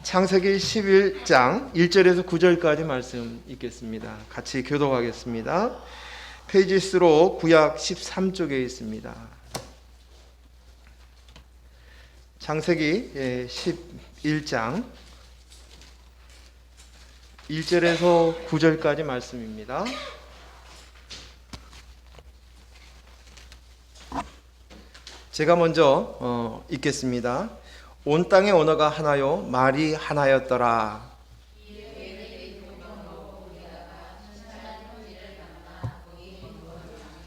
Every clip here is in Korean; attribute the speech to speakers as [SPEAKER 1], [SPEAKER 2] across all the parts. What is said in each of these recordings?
[SPEAKER 1] 창세기 11장 1절에서 9절까지 말씀 읽겠습니다. 같이 교독하겠습니다. 페이지 수로 구약 13쪽에 있습니다. 창세기 11장 1절에서 9절까지 말씀입니다. 제가 먼저 읽겠습니다. 온 땅의 언어가 하나요 말이 하나였더라.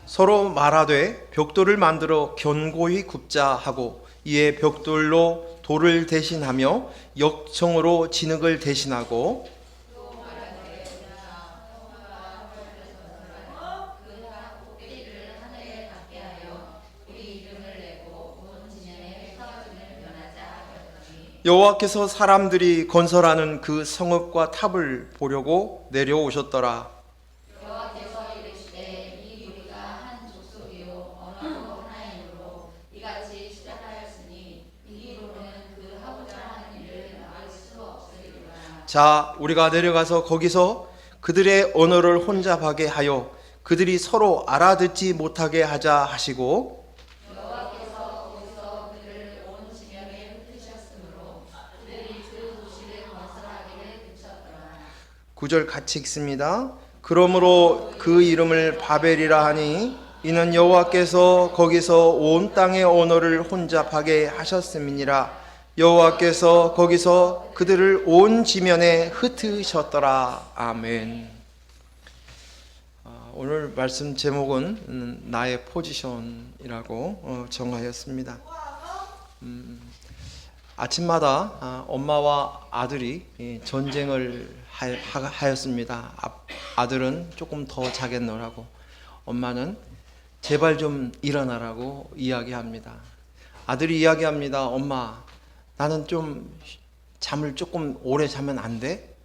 [SPEAKER 1] 서로 말하되 벽돌을 만들어 견고히 굽자 하고 이에 벽돌로 돌을 대신하며 역청으로 진흙을 대신하고 여호와께서 사람들이 건설하는 그 성읍과 탑을 보려고 내려오셨더라.
[SPEAKER 2] 여호와께서 이르시되 이 우리가 한 족속이요 언어도 하나이므로 이같이 시작하였으니 이기로는 그 하고자 하는 일을 막을 수 없으리로라.
[SPEAKER 1] 자, 우리가 내려가서 거기서 그들의 언어를 혼잡하게 하여 그들이 서로 알아듣지 못하게 하자 하시고
[SPEAKER 2] 여호와께서 거기서 그들을 온 지면에 흩으셨으므로 그들이 그 도시를 건설하기를 그쳤더라.
[SPEAKER 1] 9절 같이 읽습니다. 그러므로 그 이름을 바벨이라 하니 이는 여호와께서 거기서 온 땅의 언어를 혼잡하게 하셨음이니라. 여호와께서 거기서 그들을 온 지면에 흩으셨더라. 아멘. 오늘 말씀 제목은 나의 포지션이라고 정하였습니다. 아침마다 엄마와 아들이 전쟁을 하였습니다. 아들은 조금 더 자겠노라고, 엄마는 제발 좀 일어나라고 이야기합니다. 아들이 이야기합니다. 엄마, 나는 좀 잠을 조금 오래 자면 안 돼?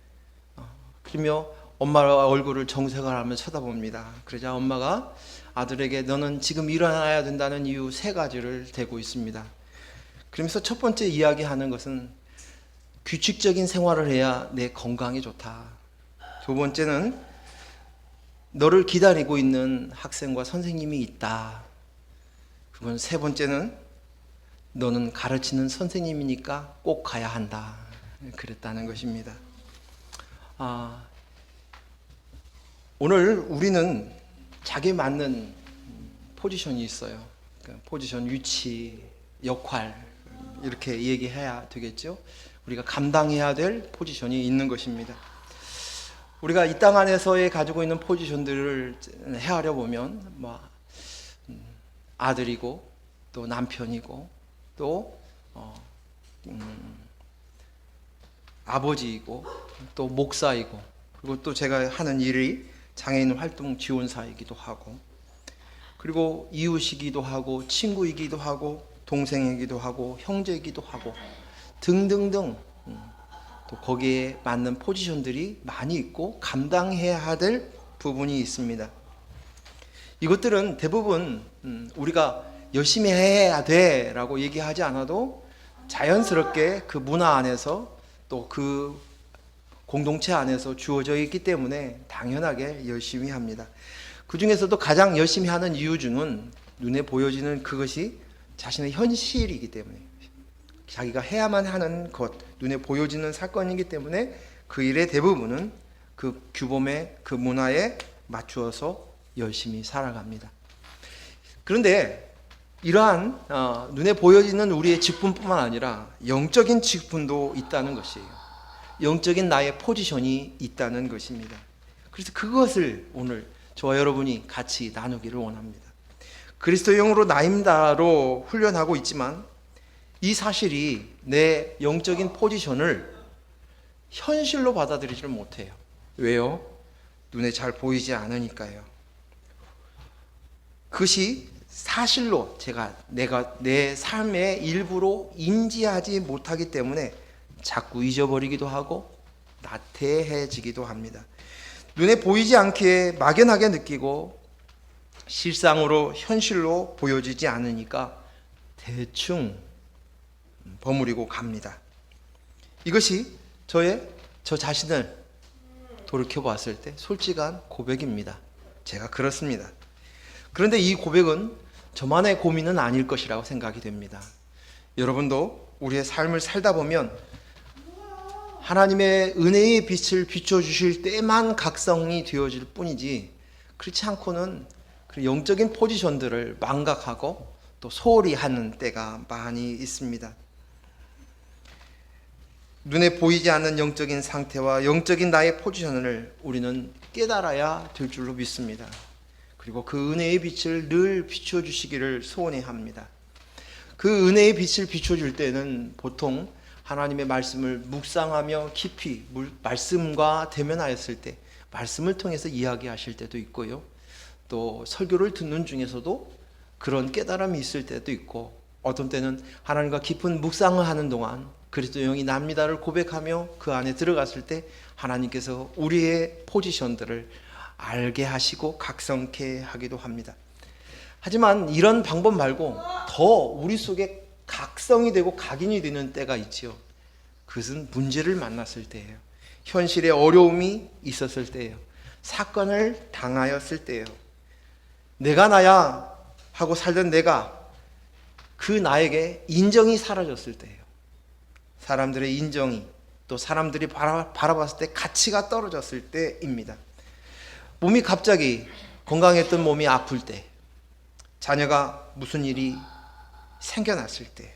[SPEAKER 1] 그러며 엄마 얼굴을 정색을 하며 쳐다봅니다. 그러자 엄마가 아들에게 너는 지금 일어나야 된다는 이유 3가지를 대고 있습니다. 그러면서 첫 번째 이야기하는 것은 규칙적인 생활을 해야 내 건강이 좋다. 두 번째는 너를 기다리고 있는 학생과 선생님이 있다. 그리고 세 번째는 너는 가르치는 선생님이니까 꼭 가야 한다. 그랬다는 것입니다. 오늘 우리는 자기에 맞는 포지션이 있어요. 그러니까 포지션, 위치, 역할 이렇게 얘기해야 되겠죠. 우리가 감당해야 될 포지션이 있는 것입니다. 우리가 이 땅 안에서의 가지고 있는 포지션들을 헤아려 보면 아들이고 또 남편이고 또 아버지이고 또 목사이고 그리고 또 제가 하는 일이 장애인 활동 지원사이기도 하고 그리고 이웃이기도 하고 친구이기도 하고 동생이기도 하고 형제이기도 하고 등등등 또 거기에 맞는 포지션들이 많이 있고 감당해야 될 부분이 있습니다. 이것들은 대부분 우리가 열심히 해야 돼 라고 얘기하지 않아도 자연스럽게 그 문화 안에서 또 그 공동체 안에서 주어져 있기 때문에 당연하게 열심히 합니다. 그 중에서도 가장 열심히 하는 이유 중은 눈에 보여지는 그것이 자신의 현실이기 때문에, 자기가 해야만 하는 것, 눈에 보여지는 사건이기 때문에 그 일의 대부분은 그 규범에, 그 문화에 맞추어서 열심히 살아갑니다. 그런데 이러한 눈에 보여지는 우리의 직분뿐만 아니라 영적인 직분도 있다는 것이에요. 영적인 나의 포지션이 있다는 것입니다. 그래서 그것을 오늘 저와 여러분이 같이 나누기를 원합니다. 그리스도의 영으로 나임다로 훈련하고 있지만 이 사실이 내 영적인 포지션을 현실로 받아들이지를 못해요. 왜요? 눈에 잘 보이지 않으니까요. 그것이 사실로 내가 내 삶의 일부로 인지하지 못하기 때문에 자꾸 잊어버리기도 하고 나태해지기도 합니다. 눈에 보이지 않게 막연하게 느끼고 실상으로 현실로 보여지지 않으니까 대충 버무리고 갑니다. 이것이 저 자신을 돌이켜 봤을 때 솔직한 고백입니다. 제가 그렇습니다. 그런데 이 고백은 저만의 고민은 아닐 것이라고 생각이 됩니다. 여러분도 우리의 삶을 살다 보면 하나님의 은혜의 빛을 비춰주실 때만 각성이 되어질 뿐이지, 그렇지 않고는 그 영적인 포지션들을 망각하고 또 소홀히 하는 때가 많이 있습니다. 눈에 보이지 않는 영적인 상태와 영적인 나의 포지션을 우리는 깨달아야 될 줄로 믿습니다. 그리고 그 은혜의 빛을 늘 비춰주시기를 소원해 합니다. 그 은혜의 빛을 비춰줄 때는 보통 하나님의 말씀을 묵상하며 깊이 말씀과 대면하였을 때, 말씀을 통해서 이야기하실 때도 있고요, 또 설교를 듣는 중에서도 그런 깨달음이 있을 때도 있고, 어떤 때는 하나님과 깊은 묵상을 하는 동안 그리스도 영이 납니다를 고백하며 그 안에 들어갔을 때 하나님께서 우리의 포지션들을 알게 하시고 각성케 하기도 합니다. 하지만 이런 방법 말고 더 우리 속에 각성이 되고 각인이 되는 때가 있지요. 그것은 문제를 만났을 때예요. 현실의 어려움이 있었을 때예요. 사건을 당하였을 때예요. 내가 나야 하고 살던 내가 그 나에게 인정이 사라졌을 때예요. 사람들의 인정이, 또 사람들이 바라봤을 때 가치가 떨어졌을 때입니다. 몸이 갑자기, 건강했던 몸이 아플 때, 자녀가 무슨 일이 생겨났을 때,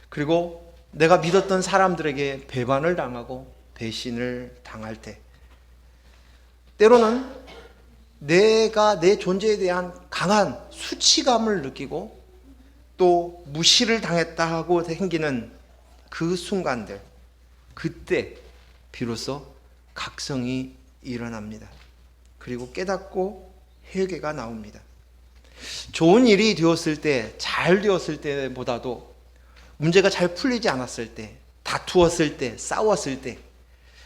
[SPEAKER 1] 그리고 내가 믿었던 사람들에게 배반을 당하고 배신을 당할 때, 때로는 내가 내 존재에 대한 강한 수치감을 느끼고 또 무시를 당했다 하고 생기는 그 순간들, 그때 비로소 각성이 일어납니다. 그리고 깨닫고 회개가 나옵니다. 좋은 일이 되었을 때, 잘 되었을 때보다도 문제가 잘 풀리지 않았을 때, 다투었을 때, 싸웠을 때,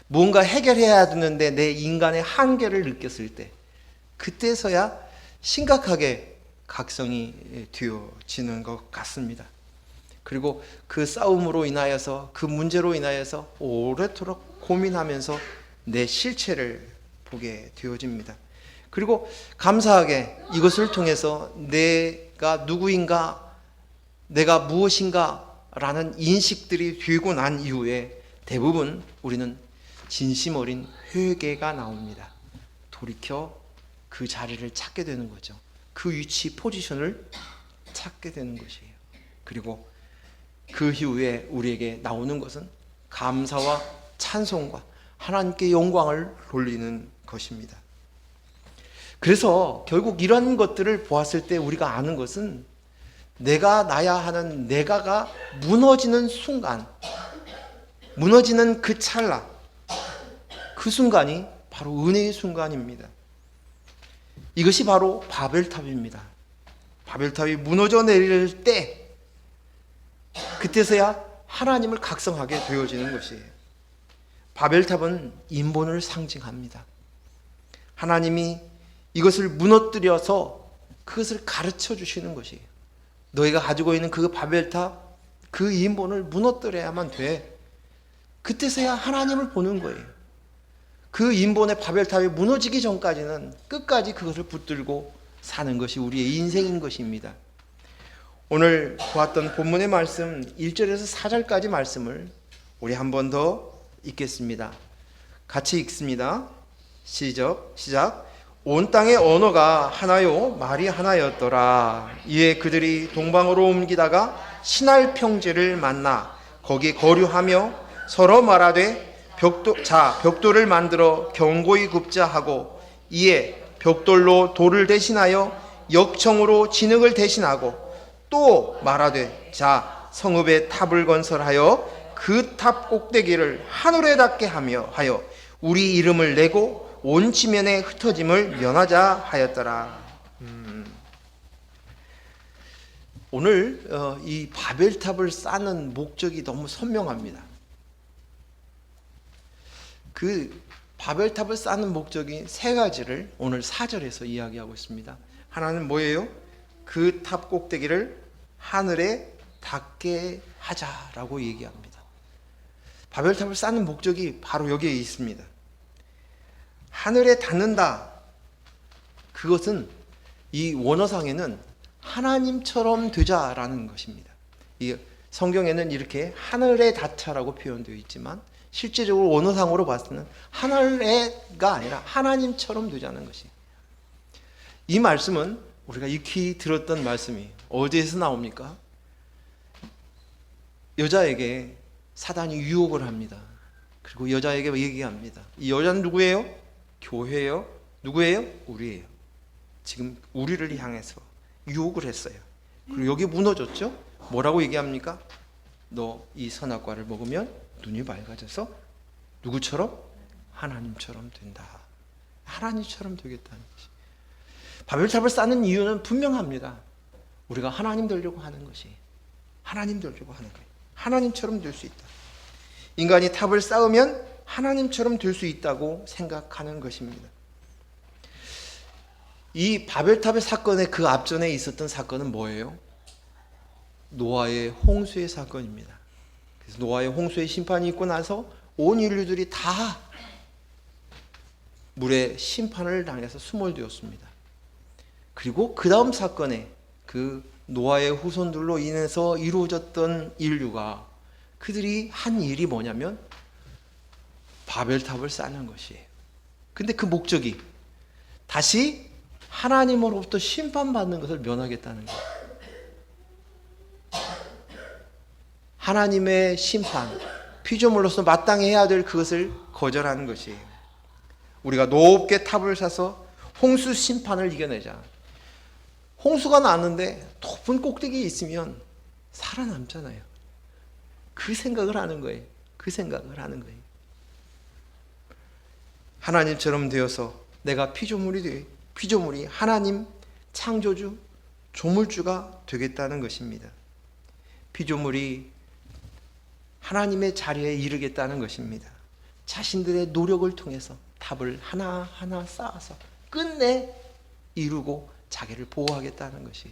[SPEAKER 1] 무언가 해결해야 되는데 내 인간의 한계를 느꼈을 때, 그때서야 심각하게 각성이 되어지는 것 같습니다. 그리고 그 싸움으로 인하여서, 그 문제로 인하여서 오래도록 고민하면서 내 실체를 보게 되어집니다. 그리고 감사하게 이것을 통해서 내가 누구인가, 내가 무엇인가 라는 인식들이 되고 난 이후에 대부분 우리는 진심 어린 회개가 나옵니다. 돌이켜 그 자리를 찾게 되는 거죠. 그 위치, 포지션을 찾게 되는 것이에요. 그리고 그 이후에 우리에게 나오는 것은 감사와 찬송과 하나님께 영광을 돌리는 것입니다. 그래서 결국 이런 것들을 보았을 때 우리가 아는 것은, 내가 나야 하는 내가가 무너지는 순간, 무너지는 그 찰나, 그 순간이 바로 은혜의 순간입니다. 이것이 바로 바벨탑입니다. 바벨탑이 무너져 내릴 때, 그때서야 하나님을 각성하게 되어지는 것이에요. 바벨탑은 인본을 상징합니다. 하나님이 이것을 무너뜨려서 그것을 가르쳐 주시는 것이에요. 너희가 가지고 있는 그 바벨탑, 그 인본을 무너뜨려야만 돼. 그때서야 하나님을 보는 거예요. 그 인본의 바벨탑이 무너지기 전까지는 끝까지 그것을 붙들고 사는 것이 우리의 인생인 것입니다. 오늘 보았던 본문의 말씀 1절에서 4절까지 말씀을 우리 한 번 더 읽겠습니다. 같이 읽습니다. 시작. 온 땅의 언어가 하나요 말이 하나였더라. 이에 그들이 동방으로 옮기다가 신할 평지를 만나 거기 거류하며 서로 말하되 벽돌을 만들어 견고히 굽자 하고, 이에 벽돌로 돌을 대신하여 역청으로 진흙을 대신하고, 또 말하되 자 성읍의 탑을 건설하여 그 탑 꼭대기를 하늘에 닿게 하여 우리 이름을 내고 온 지면에 흩어짐을 면하자 하였더라. 오늘 이 바벨탑을 쌓는 목적이 너무 선명합니다. 그 바벨탑을 쌓는 목적이 세 가지를 오늘 4절에서 이야기하고 있습니다. 하나는 뭐예요? 그 탑 꼭대기를 하늘에 닿게 하자라고 얘기합니다. 바벨탑을 쌓는 목적이 바로 여기에 있습니다. 하늘에 닿는다. 그것은 이 원어상에는 하나님처럼 되자라는 것입니다. 이 성경에는 이렇게 하늘에 닿자라고 표현되어 있지만 실제적으로 원어상으로 봤을 때는 하늘에가 아니라 하나님처럼 되자는 것이. 이 말씀은 우리가 익히 들었던 말씀이 어디에서 나옵니까? 여자에게 사단이 유혹을 합니다. 그리고 여자에게 얘기합니다. 이 여자는 누구예요? 교회예요. 누구예요? 우리예요. 지금 우리를 향해서 유혹을 했어요. 그리고 여기 무너졌죠? 뭐라고 얘기합니까? 너 이 선악과를 먹으면 눈이 밝아져서 누구처럼? 하나님처럼 된다. 하나님처럼 되겠다는 것이. 바벨탑을 쌓는 이유는 분명합니다. 우리가 하나님 되려고 하는 것이. 하나님 되려고 하는 거예요. 하나님처럼 될 수 있다. 인간이 탑을 쌓으면 하나님처럼 될 수 있다고 생각하는 것입니다. 이 바벨탑의 사건의 그 앞전에 있었던 사건은 뭐예요? 노아의 홍수의 사건입니다. 그래서 노아의 홍수의 심판이 있고 나서 온 인류들이 다 물의 심판을 당해서 수몰되었습니다. 그리고 그 다음 사건에 그 노아의 후손들로 인해서 이루어졌던 인류가 그들이 한 일이 뭐냐면 바벨탑을 쌓는 것이에요. 근데 그 목적이 다시 하나님으로부터 심판받는 것을 면하겠다는 거예요. 하나님의 심판, 피조물로서 마땅히 해야 될 그것을 거절하는 것이에요. 우리가 높게 탑을 사서 홍수 심판을 이겨내자. 홍수가 났는데 높은 꼭대기에 있으면 살아남잖아요. 그 생각을 하는 거예요. 그 생각을 하는 거예요. 하나님처럼 되어서 내가 피조물이 하나님 창조주, 조물주가 되겠다는 것입니다. 피조물이 하나님의 자리에 이르겠다는 것입니다. 자신들의 노력을 통해서 탑을 하나하나 쌓아서 끝내 이루고 자기를 보호하겠다는 것이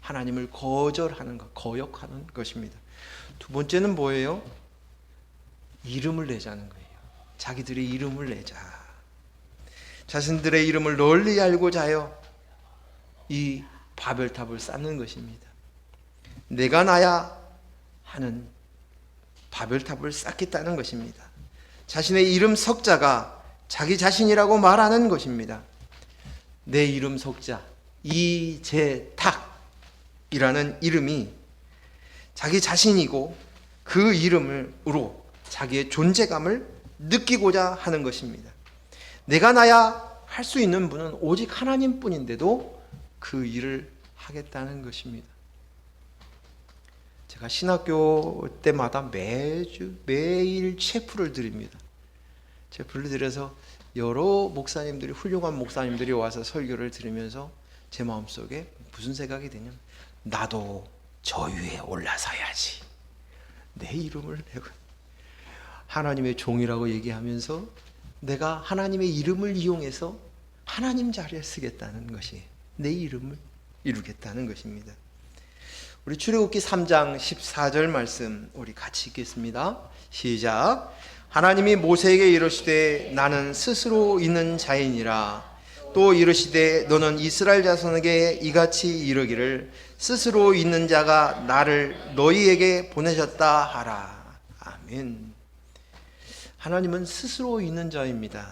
[SPEAKER 1] 하나님을 거절하는 것, 거역하는 것입니다. 두 번째는 뭐예요? 이름을 내자는 거예요. 자기들의 이름을 내자. 자신들의 이름을 널리 알고자 하여 이 바벨탑을 쌓는 것입니다. 내가 나야 하는 바벨탑을 쌓겠다는 것입니다. 자신의 이름 석자가 자기 자신이라고 말하는 것입니다. 내 이름 석자 이재탁이라는 이름이 자기 자신이고 그 이름으로 자기의 존재감을 느끼고자 하는 것입니다. 내가 나야 할 수 있는 분은 오직 하나님뿐인데도 그 일을 하겠다는 것입니다. 제가 신학교 때마다 매일 체프를 드립니다. 체프를 드려서 여러 목사님들이, 훌륭한 목사님들이 와서 설교를 들으면서 제 마음속에 무슨 생각이 드냐면 나도 저 위에 올라서야지. 내 이름을 내고 하나님의 종이라고 얘기하면서 내가 하나님의 이름을 이용해서 하나님 자리에 쓰겠다는 것이 내 이름을 이루겠다는 것입니다. 우리 출애굽기 3장 14절 말씀 우리 같이 읽겠습니다. 시작. 하나님이 모세에게 이르시되 나는 스스로 있는 자이니라. 또 이르시되 너는 이스라엘 자손에게 이같이 이르기를 스스로 있는 자가 나를 너희에게 보내셨다 하라. 아멘. 하나님은 스스로 있는 자입니다.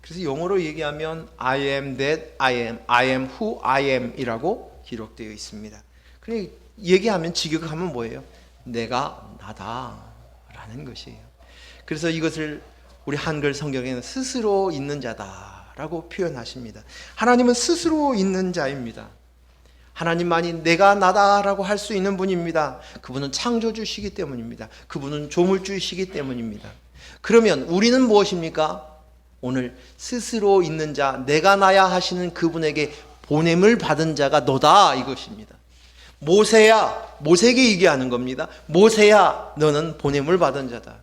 [SPEAKER 1] 그래서 영어로 얘기하면 I am that I am who I am 이라고 기록되어 있습니다. 그러니까 얘기하면 직역하면 뭐예요? 내가 나다 라는 것이에요. 그래서 이것을 우리 한글 성경에는 스스로 있는 자다라고 표현하십니다. 하나님은 스스로 있는 자입니다. 하나님만이 내가 나다라고 할 수 있는 분입니다. 그분은 창조주시기 때문입니다. 그분은 조물주이시기 때문입니다. 그러면 우리는 무엇입니까? 오늘 스스로 있는 자, 내가 나야 하시는 그분에게 보냄을 받은 자가 너다 이것입니다. 모세야, 모세에게 얘기하는 겁니다. 모세야, 너는 보냄을 받은 자다.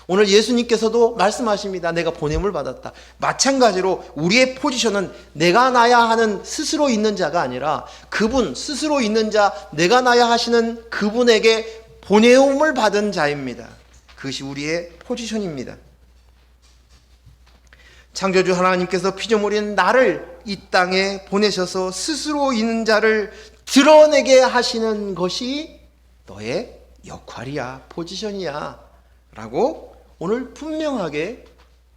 [SPEAKER 1] 오늘 예수님께서도 말씀하십니다. 내가 보냄을 받았다. 마찬가지로 우리의 포지션은 내가 나야 하는 스스로 있는 자가 아니라 그분 스스로 있는 자, 내가 나야 하시는 그분에게 보냄을 받은 자입니다. 그것이 우리의 포지션입니다. 창조주 하나님께서 피조물인 나를 이 땅에 보내셔서 스스로 있는 자를 드러내게 하시는 것이 너의 역할이야, 포지션이야 라고 오늘 분명하게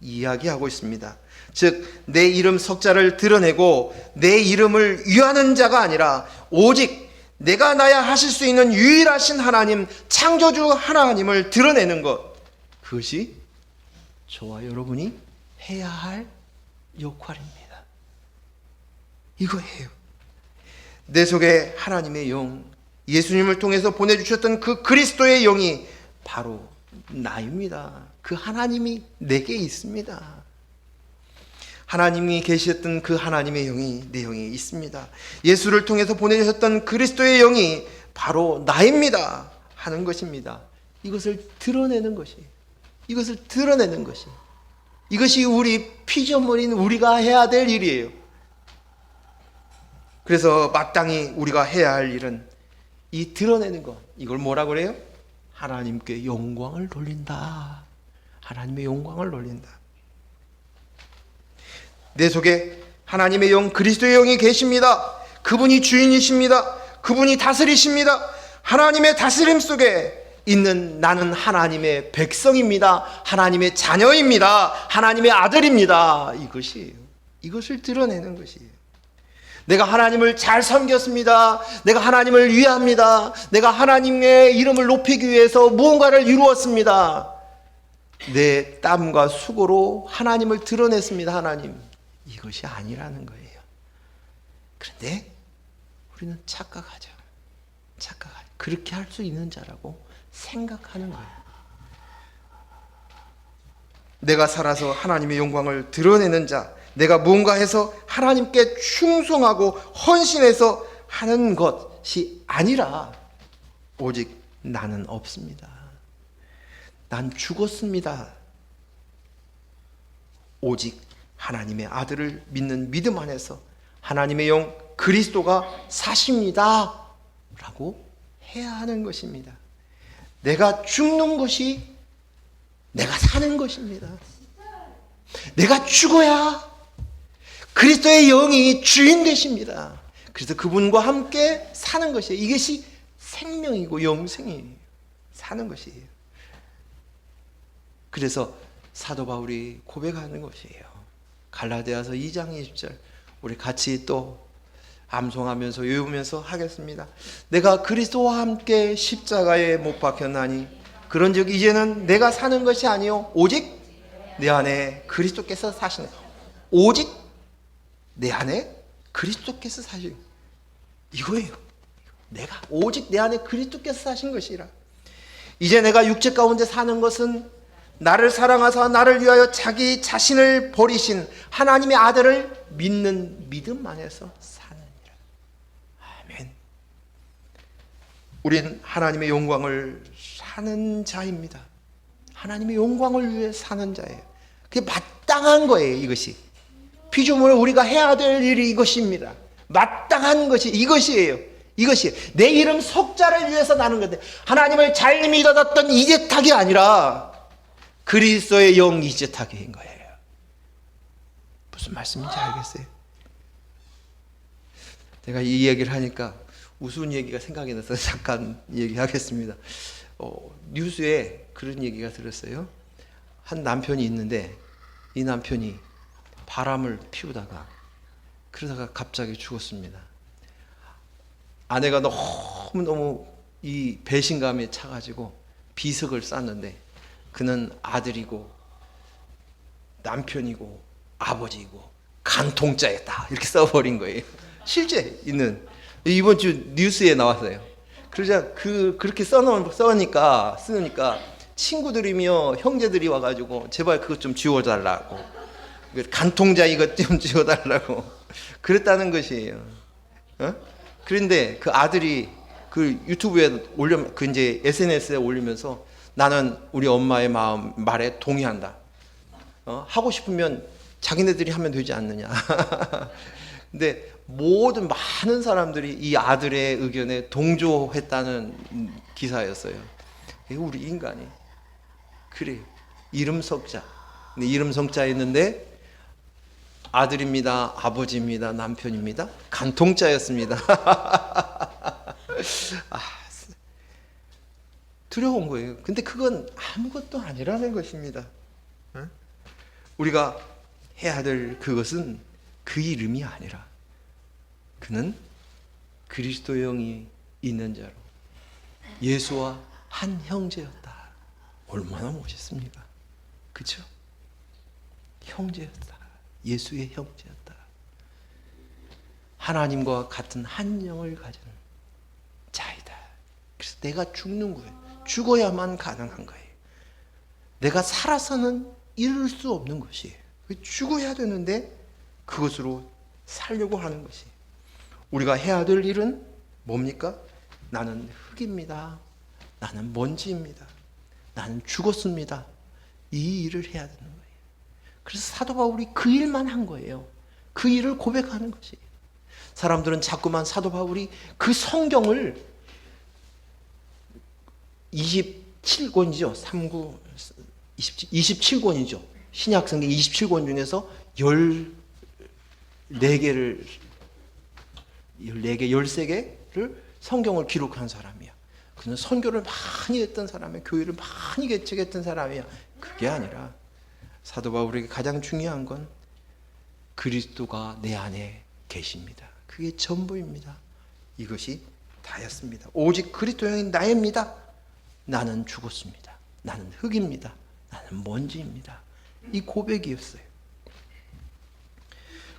[SPEAKER 1] 이야기하고 있습니다. 즉 내 이름 석자를 드러내고 내 이름을 위하는 자가 아니라 오직 내가 나야 하실 수 있는 유일하신 하나님, 창조주 하나님을 드러내는 것, 그것이 저와 여러분이 해야 할 역할입니다. 이거예요. 내 속에 하나님의 영, 예수님을 통해서 보내주셨던 그 그리스도의 영이 바로 나입니다. 그 하나님이 내게 있습니다. 하나님이 계셨던 그 하나님의 영이 내 영에 있습니다. 예수를 통해서 보내주셨던 그리스도의 영이 바로 나입니다 하는 것입니다. 이것을 드러내는 것이, 이것을 드러내는 것이, 이것이 우리 피조물인 우리가 해야 될 일이에요. 그래서 마땅히 우리가 해야 할 일은 이 드러내는 것, 이걸 뭐라고 그래요? 하나님께 영광을 돌린다. 하나님의 영광을 돌린다. 내 속에 하나님의 영, 그리스도의 영이 계십니다. 그분이 주인이십니다. 그분이 다스리십니다. 하나님의 다스림 속에 있는 나는 하나님의 백성입니다. 하나님의 자녀입니다. 하나님의 아들입니다. 이것이에요. 이것을 드러내는 것이에요. 내가 하나님을 잘 섬겼습니다. 내가 하나님을 위합니다. 내가 하나님의 이름을 높이기 위해서 무언가를 이루었습니다. 내 땀과 수고로 하나님을 드러냈습니다. 하나님. 이것이 아니라는 거예요. 그런데 우리는 착각하죠. 착각하죠. 그렇게 할 수 있는 자라고 생각하는 거예요. 내가 살아서 하나님의 영광을 드러내는 자, 내가 무언가 해서 하나님께 충성하고 헌신해서 하는 것이 아니라 오직 나는 없습니다. 난 죽었습니다. 오직 하나님의 아들을 믿는 믿음 안에서 하나님의 영 그리스도가 사십니다 라고 해야 하는 것입니다. 내가 죽는 것이 내가 사는 것입니다. 내가 죽어야 그리스도의 영이 주인 되십니다. 그래서 그분과 함께 사는 것이에요. 이것이 생명이고 영생이에요. 사는 것이에요. 그래서 사도 바울이 고백하는 것이에요. 갈라디아서 2장 20절 우리 같이 또 암송하면서 외우면서 하겠습니다. 내가 그리스도와 함께 십자가에 못 박혔나니 그런즉 이제는 내가 사는 것이 아니요 오직 내 안에 그리스도께서 사시는, 오직 내 안에 그리스도께서 사시는 이거예요. 내가 오직 내 안에 그리스도께서 사신 것이라. 이제 내가 육체 가운데 사는 것은 나를 사랑하사 나를 위하여 자기 자신을 버리신 하나님의 아들을 믿는 믿음 안에서 사느니라. 아멘. 우린 하나님의 영광을 사는 자입니다. 하나님의 영광을 위해 사는 자예요. 그게 마땅한 거예요. 이것이 피조물을 우리가 해야 될 일이 이것입니다. 마땅한 것이 이것이에요. 이것이 내 이름 석자를 위해서 나는 건데, 하나님을 잘 믿어졌던 이제탁이 아니라 그리스도의 영 이제탁인 거예요. 무슨 말씀인지 알겠어요? 제가 이 얘기를 하니까 우스운 얘기가 생각이 나서 잠깐 얘기하겠습니다. 뉴스에 그런 얘기가 들었어요. 한 남편이 있는데 이 남편이 바람을 피우다가 그러다가 갑자기 죽었습니다. 아내가 너무너무 이 배신감에 차가지고 비석을 쌌는데 그는 아들이고 남편이고 아버지이고 간통자였다 이렇게 써버린 거예요. 실제 있는 이번 주 뉴스에 나왔어요. 그러자 그렇게 쓰니까 친구들이며 형제들이 와가지고 제발 그것 좀 지워달라고, 간통자 이것 좀 지워달라고 그랬다는 것이에요. 그런데 그 아들이 그 유튜브에 그 이제 SNS에 올리면서 나는 우리 엄마의 말에 동의한다. 하고 싶으면 자기네들이 하면 되지 않느냐. 근데 많은 사람들이 이 아들의 의견에 동조했다는 기사였어요. 우리 인간이 그래요. 이름 석자. 근데 이름 석자였는데 아들입니다, 아버지입니다, 남편입니다. 간통자였습니다. 두려운 거예요. 근데 그건 아무것도 아니라는 것입니다. 우리가 해야 될 그것은 그 이름이 아니라 그는 그리스도의 영이 있는 자로 예수와 한 형제였다. 얼마나 멋있습니까? 그렇죠? 형제였다. 예수의 형제였다. 하나님과 같은 한 영을 가진 자이다. 그래서 내가 죽는 거예요. 죽어야만 가능한 거예요. 내가 살아서는 이룰 수 없는 것이에요. 죽어야 되는데 그것으로 살려고 하는 것이. 우리가 해야 될 일은 뭡니까? 나는 흙입니다. 나는 먼지입니다. 나는 죽었습니다. 이 일을 해야 되는 거예요. 그래서 사도 바울이 그 일만 한 거예요. 그 일을 고백하는 것이에요. 사람들은 자꾸만 사도 바울이 그 성경을 27권이죠. 27권이죠. 신약성경 27권 중에서 14개를 13개를 성경을 기록한 사람이야. 그는 선교를 많이 했던 사람이야. 교회를 많이 개척했던 사람이야. 그게 아니라 사도 바울에게 가장 중요한 건 그리스도가 내 안에 계십니다. 그게 전부입니다. 이것이 다였습니다. 오직 그리스도 영이 나입니다. 나는 죽었습니다. 나는 흙입니다. 나는 먼지입니다. 이 고백이었어요.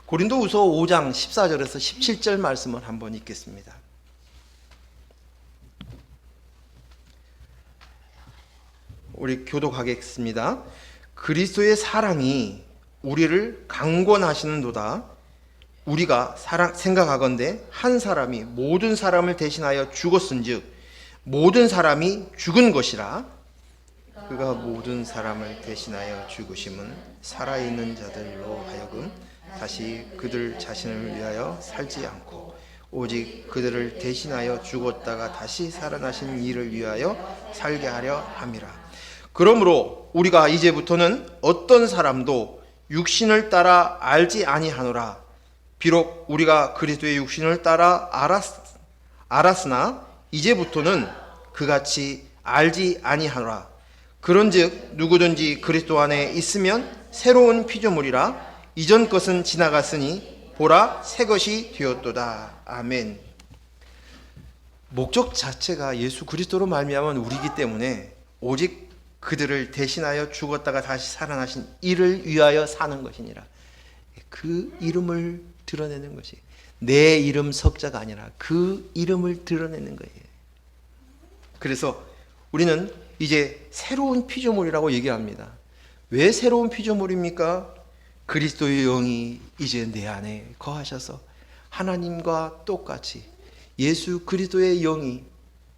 [SPEAKER 1] 고린도후서 5장 14절에서 17절 말씀을 한번 읽겠습니다. 우리 교독하겠습니다. 그리스도의 사랑이 우리를 강권하시는도다. 우리가 생각하건대 한 사람이 모든 사람을 대신하여 죽었은즉 모든 사람이 죽은 것이라. 그가 모든 사람을 대신하여 죽으심은 살아있는 자들로 하여금 다시 그들 자신을 위하여 살지 않고 오직 그들을 대신하여 죽었다가 다시 살아나신 이를 위하여 살게 하려 함이라. 그러므로 우리가 이제부터는 어떤 사람도 육신을 따라 알지 아니하노라. 비록 우리가 그리스도의 육신을 따라 알았으나 이제부터는 그같이 알지 아니하노라. 그런즉 누구든지 그리스도 안에 있으면 새로운 피조물이라. 이전 것은 지나갔으니 보라 새 것이 되었도다. 아멘. 목적 자체가 예수 그리스도로 말미암은 우리이기 때문에 오직 그들을 대신하여 죽었다가 다시 살아나신 이를 위하여 사는 것이니라. 그 이름을 드러내는 것이 내 이름 석자가 아니라 그 이름을 드러내는 거예요. 그래서 우리는 이제 새로운 피조물이라고 얘기합니다. 왜 새로운 피조물입니까? 그리스도의 영이 이제 내 안에 거하셔서 하나님과 똑같이 예수 그리스도의 영이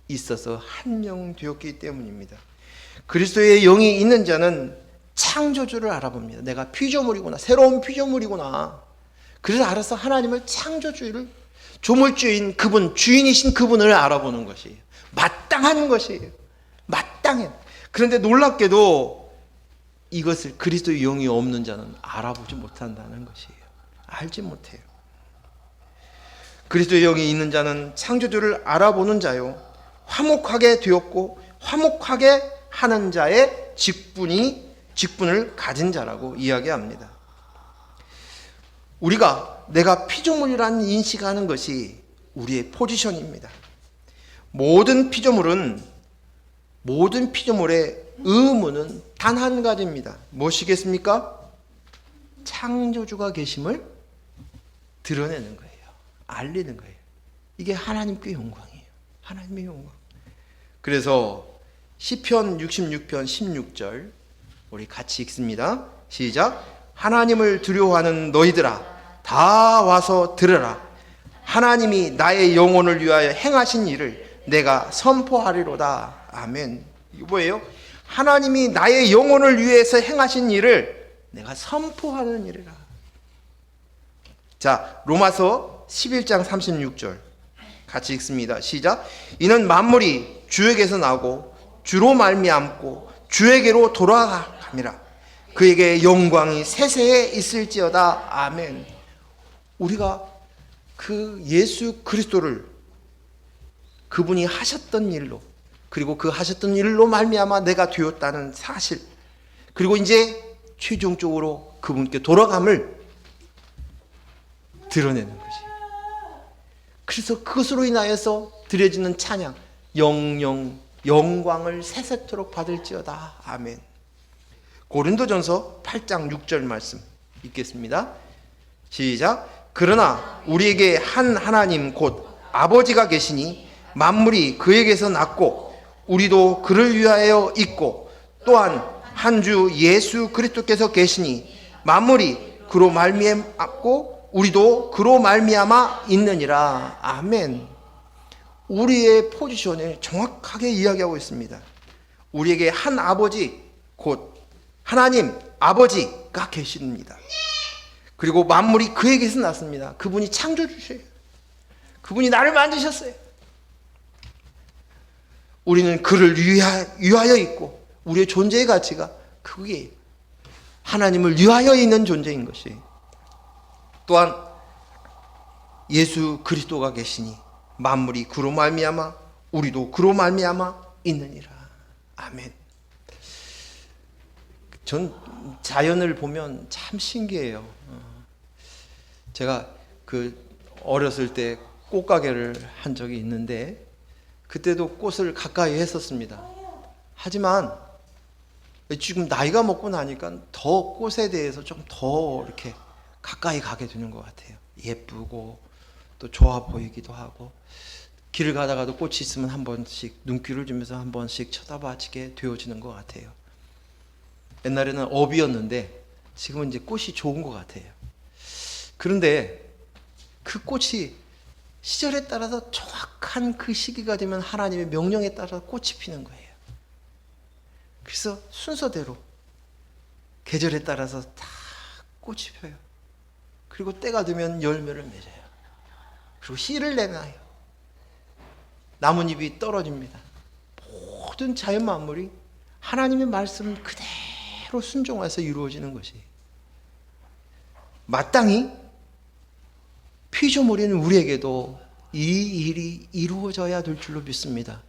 [SPEAKER 1] 있어서 한 영 되었기 때문입니다. 그리스도의 영이 있는 자는 창조주를 알아봅니다. 내가 피조물이구나. 새로운 피조물이구나. 그래서 알아서 하나님을 창조주를 조물주인 그분, 주인이신 그분을 알아보는 것이에요. 마땅한 것이에요. 마땅해. 그런데 놀랍게도 이것을 그리스도의 영이 없는 자는 알아보지 못한다는 것이에요. 알지 못해요. 그리스도의 영이 있는 자는 창조주를 알아보는 자요. 화목하게 되었고 화목하게 하는 자의 직분을 가진 자라고 이야기합니다. 우리가 내가 피조물이라는 인식하는 것이 우리의 포지션입니다. 모든 피조물의 의무는 단 한 가지입니다. 무엇이겠습니까? 창조주가 계심을 드러내는 거예요. 알리는 거예요. 이게 하나님께 영광이에요. 하나님의 영광. 그래서 시편 66편 16절 우리 같이 읽습니다. 시작. 하나님을 두려워하는 너희들아 다 와서 들으라. 하나님이 나의 영혼을 위하여 행하신 일을 내가 선포하리로다. 아멘. 이거 뭐예요? 하나님이 나의 영혼을 위해서 행하신 일을 내가 선포하는 일이라. 자, 로마서 11장 36절 같이 읽습니다. 시작. 이는 만물이 주에게서 나고 주로 말미암고 주에게로 돌아감이라. 그에게 영광이 세세에 있을지어다. 아멘. 우리가 그 예수 그리스도를 그분이 하셨던 일로, 그리고 그 하셨던 일로 말미암아 내가 되었다는 사실, 그리고 이제 최종적으로 그분께 돌아감을 드러내는 것이. 그래서 그것으로 인하여서 드려지는 찬양, 영광을 세세토록 받을지어다. 아멘. 고린도전서 8장 6절 말씀 읽겠습니다. 시작. 그러나 우리에게 한 하나님 곧 아버지가 계시니 만물이 그에게서 났고 우리도 그를 위하여 있고 또한 한 주 예수 그리스도께서 계시니 만물이 그로 말미암고 우리도 그로 말미암아 있느니라. 아멘. 우리의 포지션을 정확하게 이야기하고 있습니다. 우리에게 한 아버지 곧 하나님 아버지가 계십니다. 그리고 만물이 그에게서 났습니다. 그분이 창조주세요. 그분이 나를 만드셨어요. 우리는 그를 위하여 있고 우리의 존재의 가치가 그게 하나님을 위하여 있는 존재인 것이. 또한 예수 그리스도가 계시니 만물이 그로 말미암아 우리도 그로 말미암아 있느니라. 아멘. 전 자연을 보면 참 신기해요. 제가 어렸을 때 꽃가게를 한 적이 있는데 그때도 꽃을 가까이 했었습니다. 하지만 지금 나이가 먹고 나니까 더 꽃에 대해서 좀 더 이렇게 가까이 가게 되는 것 같아요. 예쁘고 또 좋아 보이기도 하고, 길을 가다가도 꽃이 있으면 한 번씩 눈길을 주면서 한 번씩 쳐다봐지게 되어지는 것 같아요. 옛날에는 업이었는데 지금은 이제 꽃이 좋은 것 같아요. 그런데 그 꽃이 시절에 따라서 정확한 그 시기가 되면 하나님의 명령에 따라 꽃이 피는 거예요. 그래서 순서대로 계절에 따라서 다 꽃이 펴요. 그리고 때가 되면 열매를 맺어요. 그리고 씨를 내놔요. 나뭇잎이 떨어집니다. 모든 자연 만물이 하나님의 말씀 그대로 순종해서 이루어지는 것이, 마땅히 피조물인 우리에게도 이 일이 이루어져야 될 줄로 믿습니다.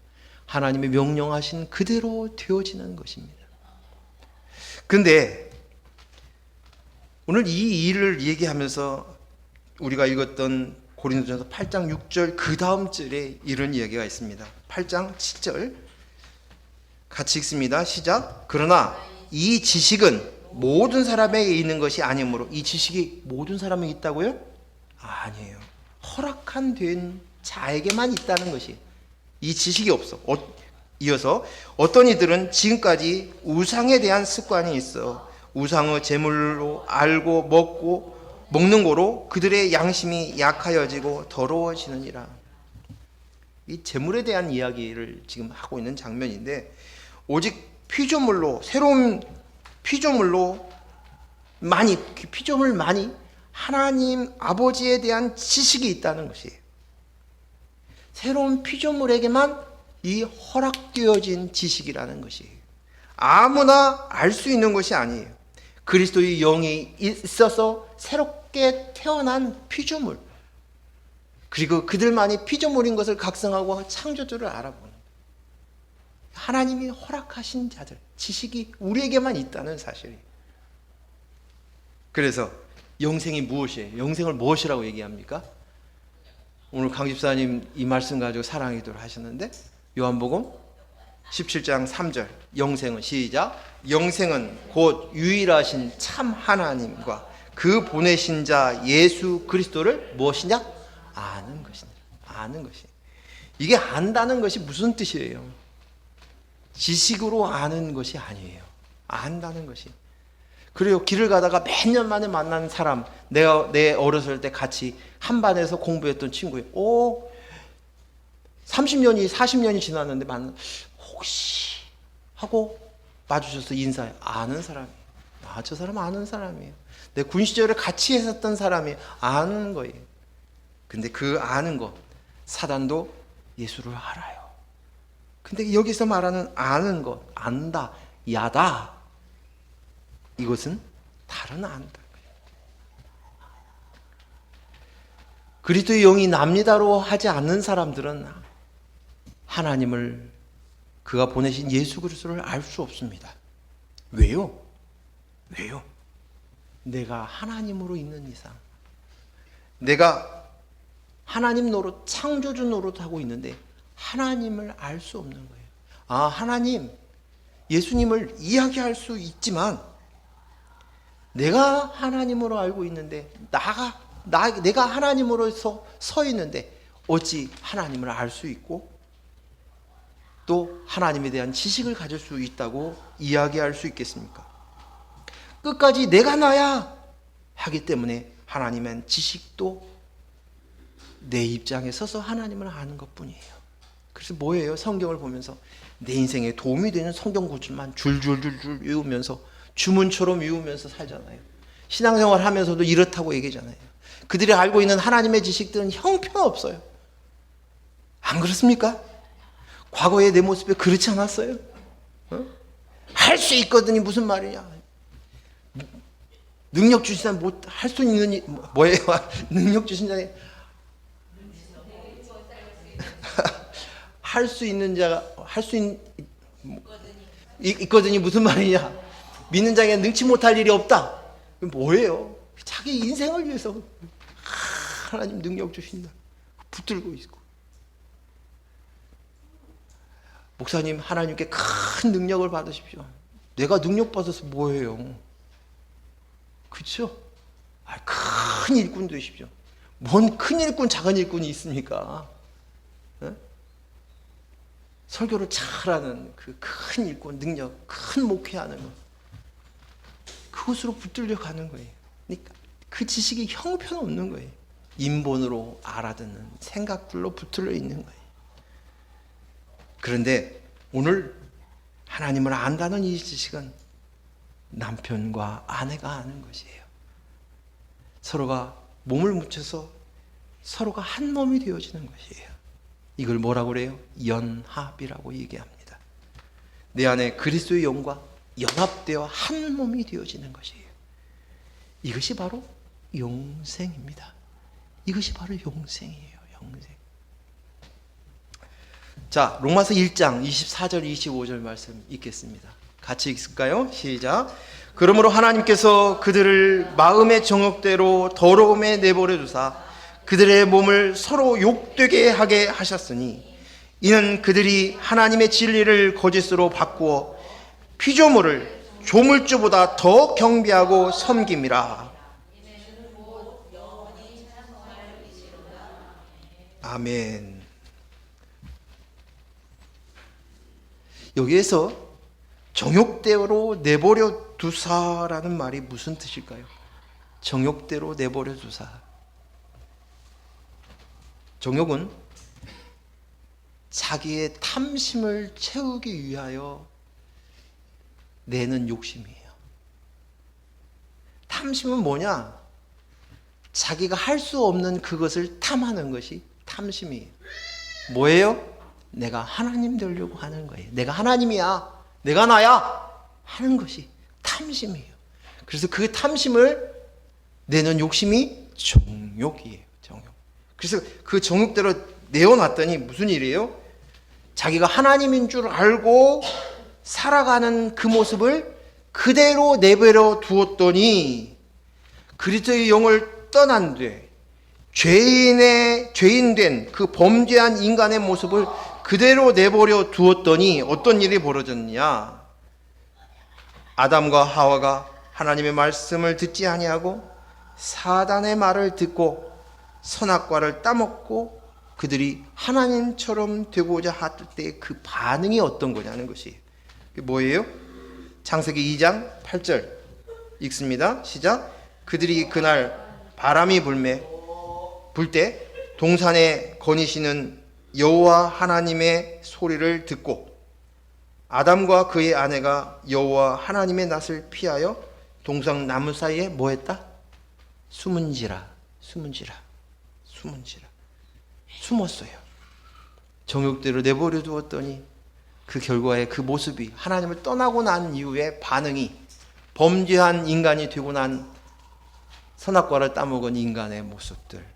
[SPEAKER 1] 하나님의 명령하신 그대로 되어지는 것입니다. 그런데 오늘 이 일을 얘기하면서 우리가 읽었던 고린도전서 8장 6절 그 다음 절에 이런 이야기가 있습니다. 8장 7절 같이 읽습니다. 시작. 그러나 이 지식은 모든 사람에게 있는 것이 아니므로. 이 지식이 모든 사람에게 있다고요? 아니에요. 허락한 된 자에게만 있다는 것이. 이 지식이 없어. 이어서 어떤 이들은 지금까지 우상에 대한 습관이 있어 우상의 제물로 알고 먹는 거로 그들의 양심이 약하여지고 더러워지느니라. 이 제물에 대한 이야기를 지금 하고 있는 장면인데, 오직 피조물로, 새로운 피조물을 많이 하나님 아버지에 대한 지식이 있다는 것이에요. 새로운 피조물에게만 이 허락되어진 지식이라는 것이에요. 아무나 알 수 있는 것이 아니에요. 그리스도의 영이 있어서 새롭게 태어난 피조물, 그리고 그들만이 피조물인 것을 각성하고 창조주를 알아보는, 하나님이 허락하신 자들, 지식이 우리에게만 있다는 사실이에요. 그래서 영생이 무엇이에요? 영생을 무엇이라고 얘기합니까? 오늘 강 집사님 이 말씀 가지고 사랑기도를 하셨는데, 요한복음 17장 3절 영생은, 시작. 영생은 곧 유일하신 참 하나님과 그 보내신 자 예수 그리스도를 무엇이냐? 아는 것이니라. 아는 것이. 이게 안다는 것이 무슨 뜻이에요? 지식으로 아는 것이 아니에요. 안다는 것이. 그래요. 길을 가다가 몇 년 만에 만난 사람, 내 어렸을 때 같이 한 반에서 공부했던 친구예요. 30년이 40년이 지났는데 혹시 하고 마주쳐서 인사해. 아는 사람이에요. 저 사람 아는 사람이에요. 내 군 시절에 같이 했었던 사람이 아는 거예요. 근데 그 아는 것, 사단도 예수를 알아요. 근데 여기서 말하는 아는 것, 안다, 야다. 이것은 다른 안다. 그리스도의 영이 납니다로 하지 않는 사람들은 하나님을, 그가 보내신 예수 그리스도를 알 수 없습니다. 왜요? 왜요? 내가 하나님으로 있는 이상, 내가 하나님 노릇, 창조주 노릇하고 있는데 하나님을 알 수 없는 거예요. 아, 하나님, 예수님을 이야기할 수 있지만 내가 하나님으로 알고 있는데 내가 하나님으로서 서 있는데 어찌 하나님을 알 수 있고 또 하나님에 대한 지식을 가질 수 있다고 이야기할 수 있겠습니까? 끝까지 내가 나야 하기 때문에 하나님은 지식도 내 입장에 서서 하나님을 아는 것뿐이에요. 그래서 뭐예요? 성경을 보면서 내 인생에 도움이 되는 성경 구절만 줄줄줄줄 외우면서 주문처럼 외우면서 살잖아요. 신앙생활 하면서도 이렇다고 얘기하잖아요. 그들이 알고 있는 하나님의 지식들은 형편없어요. 안 그렇습니까? 과거의 내 모습에 그렇지 않았어요? 할 수 있거든이 무슨 말이냐? 능력 주신 자는 못 할 수 있는 뭐예요? 능력 주신 자에 할 수 있는 자가 할 수 있거든이 무슨 말이냐? 믿는 자에게 능치 못할 일이 없다. 뭐예요? 자기 인생을 위해서 하나님 능력 주신다. 붙들고 있고. 목사님, 하나님께 큰 능력을 받으십시오. 내가 능력 받아서 뭐예요? 그렇죠? 큰 일꾼 되십시오. 뭔 큰 일꾼, 작은 일꾼이 있습니까? 네? 설교를 잘하는 그 큰 일꾼, 능력, 큰 목회하는 것, 그것으로 붙들려 가는 거예요. 그러니까 그 지식이 형편없는 거예요. 인본으로 알아듣는 생각들로 붙들려 있는 거예요. 그런데 오늘 하나님을 안다는 이 지식은 남편과 아내가 아는 것이에요. 서로가 몸을 묻혀서 서로가 한 몸이 되어지는 것이에요. 이걸 뭐라고 그래요? 연합이라고 얘기합니다. 내 안에 그리스도의 영과 연합되어 한 몸이 되어지는 것이에요. 이것이 바로 영생입니다. 이것이 바로 영생이에요. 영생. 자, 로마서 1장 24절 25절 말씀 읽겠습니다. 같이 읽을까요? 시작. 그러므로 하나님께서 그들을 마음의 정욕대로 더러움에 내버려 두사 그들의 몸을 서로 욕되게 하게 하셨으니 이는 그들이 하나님의 진리를 거짓으로 바꾸어 피조물을 조물주보다 더 경배하고 섬김이라. 아멘. 여기에서 정욕대로 내버려 두사라는 말이 무슨 뜻일까요? 정욕대로 내버려 두사. 정욕은 자기의 탐심을 채우기 위하여 내는 욕심이에요. 탐심은 뭐냐? 자기가 할 수 없는 그것을 탐하는 것이 탐심이에요. 뭐예요? 내가 하나님 되려고 하는 거예요. 내가 하나님이야, 내가 나야 하는 것이 탐심이에요. 그래서 그 탐심을 내는 욕심이 정욕이에요. 정욕. 그래서 그 정욕대로 내어놨더니 무슨 일이에요? 자기가 하나님인 줄 알고 살아가는 그 모습을 그대로 내버려 두었더니 그리스도의 영을 떠난 뒤에 죄인된 그 범죄한 인간의 모습을 그대로 내버려 두었더니 어떤 일이 벌어졌느냐? 아담과 하와가 하나님의 말씀을 듣지 아니하고 사단의 말을 듣고 선악과를 따먹고 그들이 하나님처럼 되고자 할 때 그 반응이 어떤 거냐는 것이 뭐예요? 창세기 2장 8절 읽습니다. 시작. 그들이 그날 바람이 불 때 동산에 거니시는 여호와 하나님의 소리를 듣고 아담과 그의 아내가 여호와 하나님의 낯을 피하여 동산 나무 사이에 뭐 했다? 숨은지라. 숨었어요. 정욕대로 내버려 두었더니 그 결과에 그 모습이 하나님을 떠나고 난 이후의 반응이 범죄한 인간이 되고 난 선악과를 따먹은 인간의 모습들,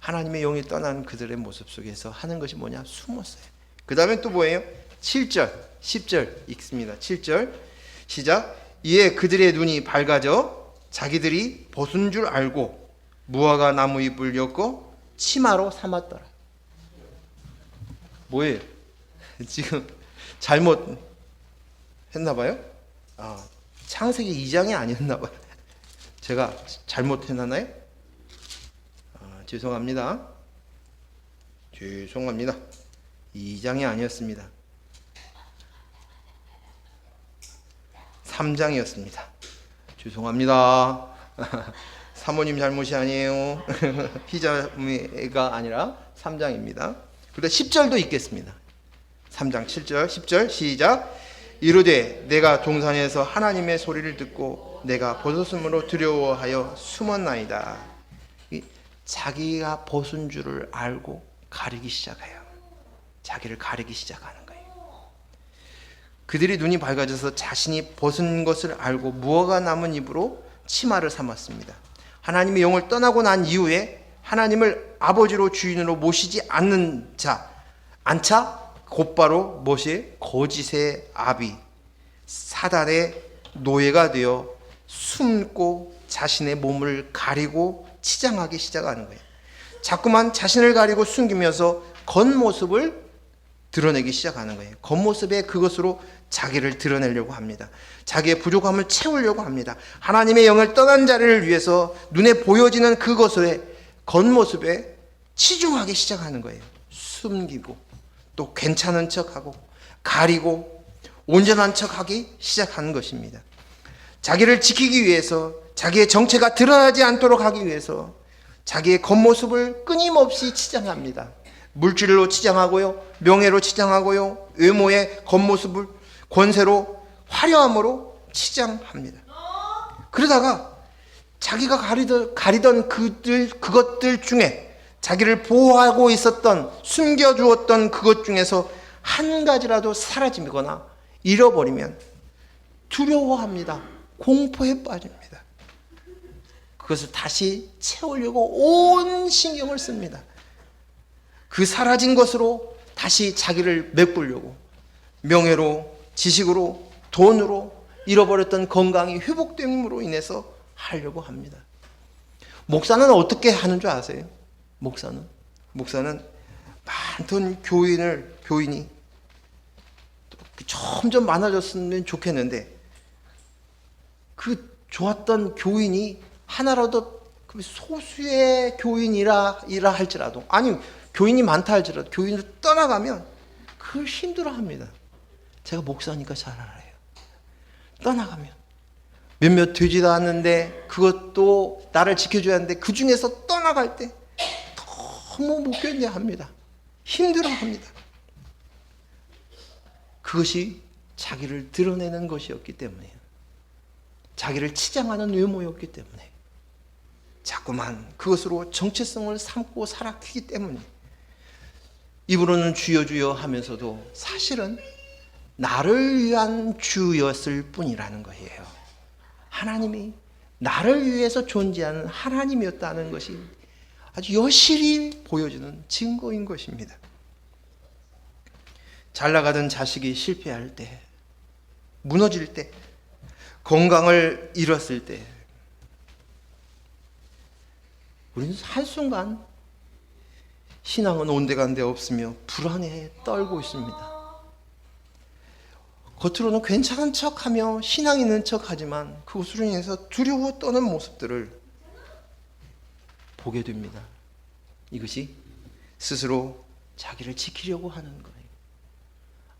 [SPEAKER 1] 하나님의 영이 떠난 그들의 모습 속에서 하는 것이 뭐냐? 숨었어요. 그 다음에 또 뭐예요? 7절, 10절 읽습니다. 7절 시작. 이에 그들의 눈이 밝아져 자기들이 벗은 줄 알고 무화과 나무 잎을 엮어 치마로 삼았더라. 뭐예요? 지금 잘못 했나 봐요? 창세기 2장이 아니었나 봐요. 제가 잘못 해놨나요? 죄송합니다. 2장이 아니었습니다. 3장이었습니다. 죄송합니다. 사모님 잘못이 아니에요. 희자매가 아니라 3장입니다. 그런데 10절도 읽겠습니다. 3장 7절 10절 시작. 이르되 내가 동산에서 하나님의 소리를 듣고 내가 벗었으므로 두려워하여 숨었나이다. 자기가 벗은 줄을 알고 가리기 시작해요. 자기를 가리기 시작하는 거예요. 그들이 눈이 밝아져서 자신이 벗은 것을 알고 무화과 남은 입으로 치마를 삼았습니다. 하나님의 영을 떠나고 난 이후에 하나님을 아버지로 주인으로 모시지 않자 곧바로 무엇이? 거짓의 아비 사단의 노예가 되어 숨고 자신의 몸을 가리고 치장하기 시작하는 거예요. 자꾸만 자신을 가리고 숨기면서 겉모습을 드러내기 시작하는 거예요. 겉모습에 그것으로 자기를 드러내려고 합니다. 자기의 부족함을 채우려고 합니다. 하나님의 영을 떠난 자를 위해서 눈에 보여지는 그것의 겉모습에 치중하기 시작하는 거예요. 숨기고 또 괜찮은 척하고 가리고 온전한 척하기 시작하는 것입니다. 자기를 지키기 위해서, 자기의 정체가 드러나지 않도록 하기 위해서 자기의 겉모습을 끊임없이 치장합니다. 물질로 치장하고요, 명예로 치장하고요, 외모의 겉모습을 권세로, 화려함으로 치장합니다. 그러다가 자기가 가리던 그것들 중에 자기를 보호하고 있었던, 숨겨주었던 그것 중에서 한 가지라도 사라지거나 잃어버리면 두려워합니다. 공포에 빠집니다. 그것을 다시 채우려고 온 신경을 씁니다. 그 사라진 것으로 다시 자기를 메꾸려고 명예로, 지식으로, 돈으로 잃어버렸던 건강이 회복됨으로 인해서 하려고 합니다. 목사는 어떻게 하는 줄 아세요? 목사는 많던 교인이 점점 많아졌으면 좋겠는데 그 좋았던 교인이 하나라도 소수의 교인이라 할지라도, 아니 교인이 많다 할지라도 교인을 떠나가면 그걸 힘들어합니다. 제가 목사니까 잘 알아요. 떠나가면 몇몇 되지도 않는데 그것도 나를 지켜줘야 하는데 그 중에서 떠나갈 때 너무 못 견뎌합니다. 힘들어합니다. 그것이 자기를 드러내는 것이었기 때문이에요. 자기를 치장하는 외모였기 때문에 자꾸만 그것으로 정체성을 삼고 살았기 때문에 입으로는 주여 주여 하면서도 사실은 나를 위한 주였을 뿐이라는 거예요. 하나님이 나를 위해서 존재하는 하나님이었다는 것이 아주 여실히 보여주는 증거인 것입니다. 잘 나가던 자식이 실패할 때, 무너질 때, 건강을 잃었을 때 우리는 한순간 신앙은 온데간데 없으며 불안해 떨고 있습니다. 겉으로는 괜찮은 척하며 신앙 있는 척하지만 그것으로 인해서 두려워 떠는 모습들을 보게 됩니다. 이것이 스스로 자기를 지키려고 하는 거예요.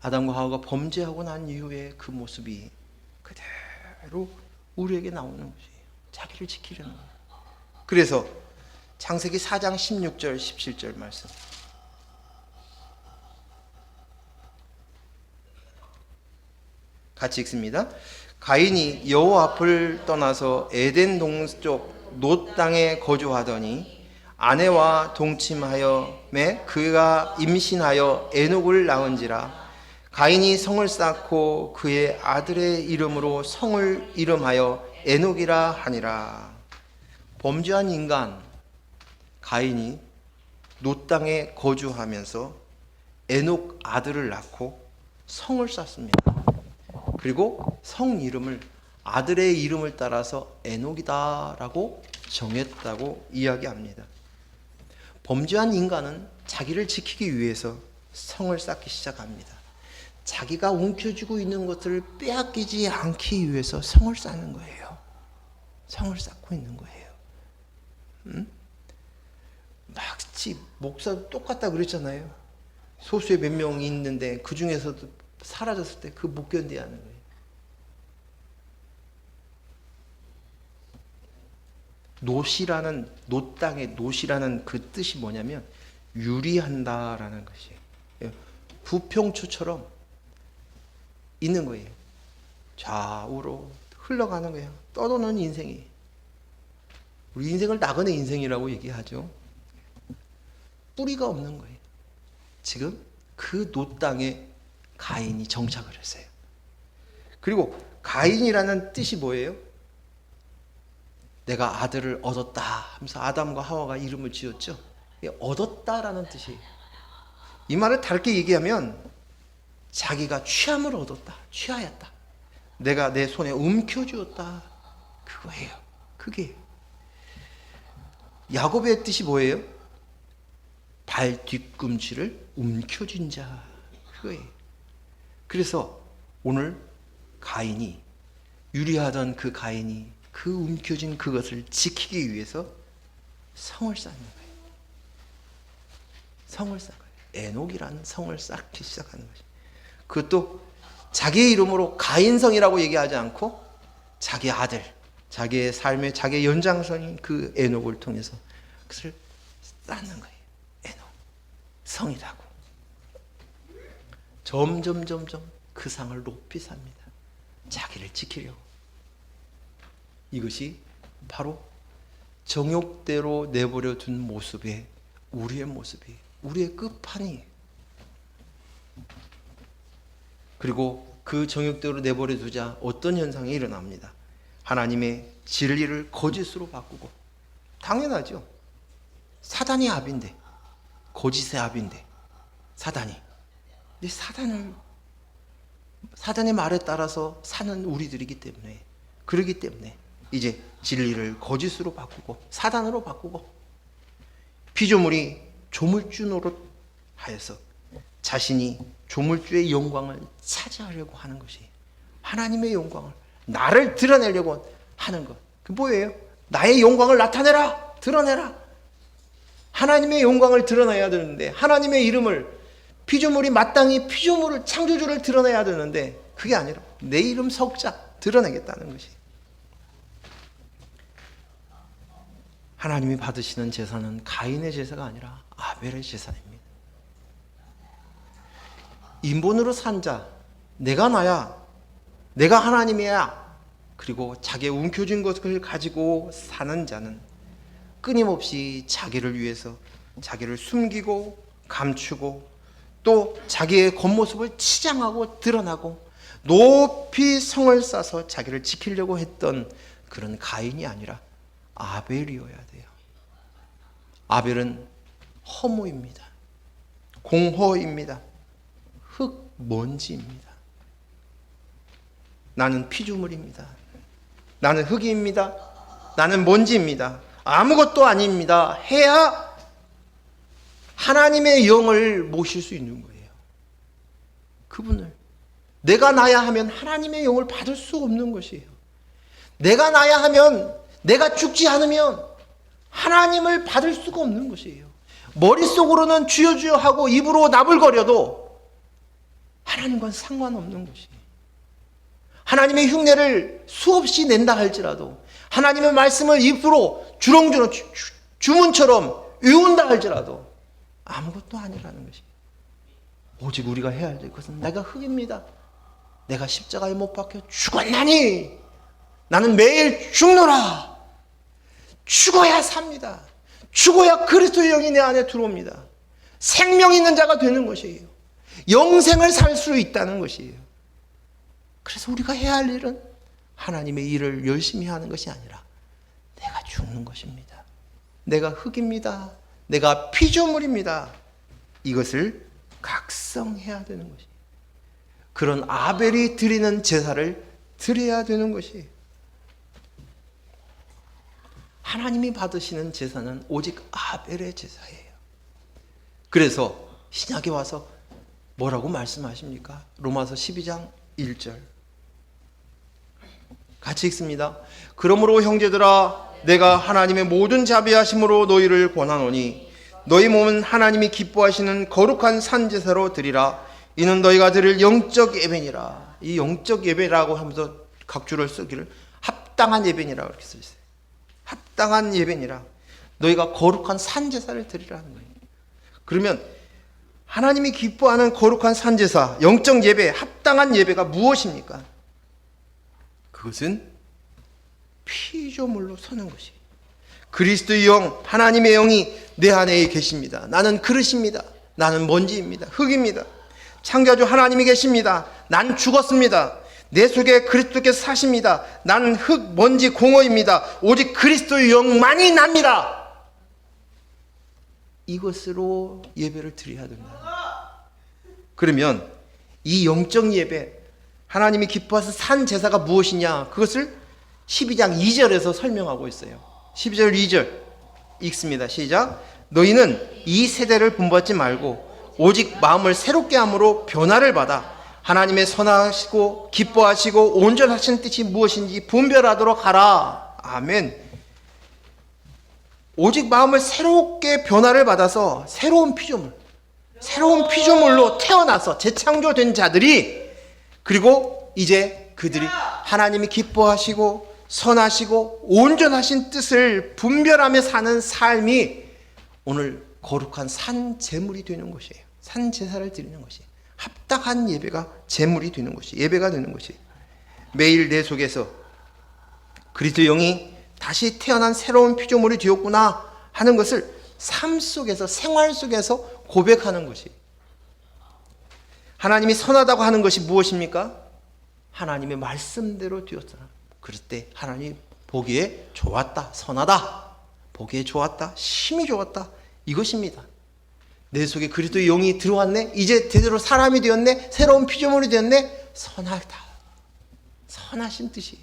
[SPEAKER 1] 아담과 하와가 범죄하고 난 이후에 그 모습이 그대로 우리에게 나오는 것이에요. 자기를 지키려는 거예요. 그래서 창세기 4장 16절 17절 말씀 같이 읽습니다. 가인이 여호와 앞을 떠나서 에덴 동쪽 놋 땅에 거주하더니 아내와 동침하여 그가 임신하여 에녹을 낳은지라. 가인이 성을 쌓고 그의 아들의 이름으로 성을 이름하여 에녹이라 하니라. 범죄한 인간 가인이 노 땅에 거주하면서 에녹 아들을 낳고 성을 쌓습니다. 그리고 성 이름을 아들의 이름을 따라서 에녹이다라고 정했다고 이야기합니다. 범죄한 인간은 자기를 지키기 위해서 성을 쌓기 시작합니다. 자기가 움켜쥐고 있는 것을 빼앗기지 않기 위해서 성을 쌓는 거예요. 성을 쌓고 있는 거예요. 마치 목사도 똑같다 그랬잖아요. 소수의 몇 명이 있는데 그 중에서도 사라졌을 때 그 못 견뎌야 하는 거예요. 노시라는, 노 땅의 노시라는 그 뜻이 뭐냐면 유리한다라는 것이에요. 부평초처럼 있는 거예요. 좌우로 흘러가는 거예요. 떠도는 인생이. 우리 인생을 나그네 인생이라고 얘기하죠. 뿌리가 없는 거예요. 지금 그 노 땅에 가인이 정착을 했어요. 그리고 가인이라는 뜻이 뭐예요? 내가 아들을 얻었다 하면서 아담과 하와가 이름을 지었죠. 얻었다라는 뜻이에요. 이 말을 다르게 얘기하면 자기가 취함을 얻었다, 취하였다. 내가 내 손에 움켜쥐었다. 그거예요. 그게 야곱의 뜻이 뭐예요? 발 뒤꿈치를 움켜쥔 자. 그거예요. 그래서 오늘 가인이, 유리하던 그 가인이 그 움켜쥔 그것을 지키기 위해서 성을 쌓는 거예요. 성을 쌓아요. 에녹이라는 성을 쌓기 시작하는 것이. 그것도 자기의 이름으로 가인성이라고 얘기하지 않고 자기 아들, 자기의 삶의 자기의 연장선인 그 에녹을 통해서 그것을 쌓는 거예요. 에녹, 성이라고. 점점 그 상을 높이 삽니다. 자기를 지키려고. 이것이 바로 정욕대로 내버려 둔 모습의 우리의 모습이에요. 우리의 끝판이에요. 그리고 그 정욕대로 내버려 두자 어떤 현상이 일어납니다. 하나님의 진리를 거짓으로 바꾸고. 당연하죠. 사단이 압인데, 거짓의 압인데 사단이. 근데 사단의 말에 따라서 사는 우리들이기 때문에, 그러기 때문에 이제 진리를 거짓으로 바꾸고 사단으로 바꾸고 피조물이 조물주 노릇 하여서 자신이 조물주의 영광을 차지하려고 하는 것이, 하나님의 영광을, 나를 드러내려고 하는 것. 그 뭐예요? 나의 영광을 나타내라, 드러내라. 하나님의 영광을 드러내야 되는데, 하나님의 이름을, 피조물이 마땅히 피조물을, 창조주를 드러내야 되는데 그게 아니라 내 이름 석자 드러내겠다는 것이. 하나님이 받으시는 제사는 가인의 제사가 아니라 아벨의 제사입니다. 인본으로 산 자, 내가 나야, 내가 하나님이야, 그리고 자기의 움켜쥔 것을 가지고 사는 자는 끊임없이 자기를 위해서 자기를 숨기고 감추고 또 자기의 겉모습을 치장하고 드러나고 높이 성을 쌓아서 자기를 지키려고 했던 그런 가인이 아니라 아벨이어야 돼요. 아벨은 허무입니다. 공허입니다. 흙먼지입니다. 나는 피조물입니다. 나는 흙입니다. 나는 먼지입니다. 아무것도 아닙니다. 해야 하나님의 영을 모실 수 있는 거예요. 그분을. 내가 나야 하면 하나님의 영을 받을 수 없는 것이에요. 내가 나야 하면, 내가 죽지 않으면 하나님을 받을 수가 없는 것이에요. 머릿속으로는 주여 주여 하고 입으로 나불거려도 하나님과는 상관없는 것이에요. 하나님의 흉내를 수없이 낸다 할지라도, 하나님의 말씀을 입으로 주렁주렁 주문처럼 외운다 할지라도 아무것도 아니라는 것이에요. 오직 우리가 해야 될 것은, 내가 흙입니다. 내가 십자가에 못 박혀 죽었나니 나는 매일 죽노라. 죽어야 삽니다. 죽어야 그리스도의 영이 내 안에 들어옵니다. 생명 있는 자가 되는 것이에요. 영생을 살 수 있다는 것이에요. 그래서 우리가 해야 할 일은 하나님의 일을 열심히 하는 것이 아니라 내가 죽는 것입니다. 내가 흙입니다. 내가 피조물입니다. 이것을 각성해야 되는 것이에요. 그런 아벨이 드리는 제사를 드려야 되는 것이에요. 하나님이 받으시는 제사는 오직 아벨의 제사예요. 그래서 신약에 와서 뭐라고 말씀하십니까? 로마서 12장 1절 같이 읽습니다. 그러므로 형제들아 내가 하나님의 모든 자비하심으로 너희를 권하노니 너희 몸은 하나님이 기뻐하시는 거룩한 산제사로 드리라. 이는 너희가 드릴 영적 예배니라. 이 영적 예배라고 하면서 각주를 쓰기를 합당한 예배니라 이렇게 써 있어요. 합당한 예배니라. 너희가 거룩한 산제사를 드리라는 거예요. 그러면 하나님이 기뻐하는 거룩한 산제사, 영적 예배, 합당한 예배가 무엇입니까? 그것은 피조물로 서는 것이에요. 그리스도의 영, 하나님의 영이 내 안에 계십니다. 나는 그릇입니다. 나는 먼지입니다. 흙입니다. 창조주 하나님이 계십니다. 난 죽었습니다. 내 속에 그리스도께서 사십니다. 나는 흙, 먼지, 공허입니다. 오직 그리스도의 영만이 납니다. 이것으로 예배를 드려야 된다. 그러면 이 영적 예배, 하나님이 기뻐하셔서 산 제사가 무엇이냐? 그것을 12장 2절에서 설명하고 있어요. 12절 2절 읽습니다. 시작. 너희는 이 세대를 본받지 말고 오직 마음을 새롭게 함으로 변화를 받아 하나님의 선하시고 기뻐하시고 온전하신 뜻이 무엇인지 분별하도록 하라. 아멘. 오직 마음을 새롭게 변화를 받아서 새로운 피조물로 태어나서 재창조된 자들이, 그리고 이제 그들이 하나님이 기뻐하시고 선하시고 온전하신 뜻을 분별하며 사는 삶이 오늘 거룩한 산 제물이 되는 것이에요. 산 제사를 드리는 것이에요. 합당한 예배가 제물이 되는 것이, 예배가 되는 것이. 매일 내 속에서 그리스도 영이 다시 태어난 새로운 피조물이 되었구나 하는 것을 삶 속에서, 생활 속에서 고백하는 것이. 하나님이 선하다고 하는 것이 무엇입니까? 하나님의 말씀대로 되었잖아. 그럴 때 하나님이 보기에 좋았다, 선하다, 보기에 좋았다, 심히 좋았다, 이것입니다. 내 속에 그리스도의 영이 들어왔네, 이제 제대로 사람이 되었네, 새로운 피조물이 되었네, 선하다, 선하신 뜻이.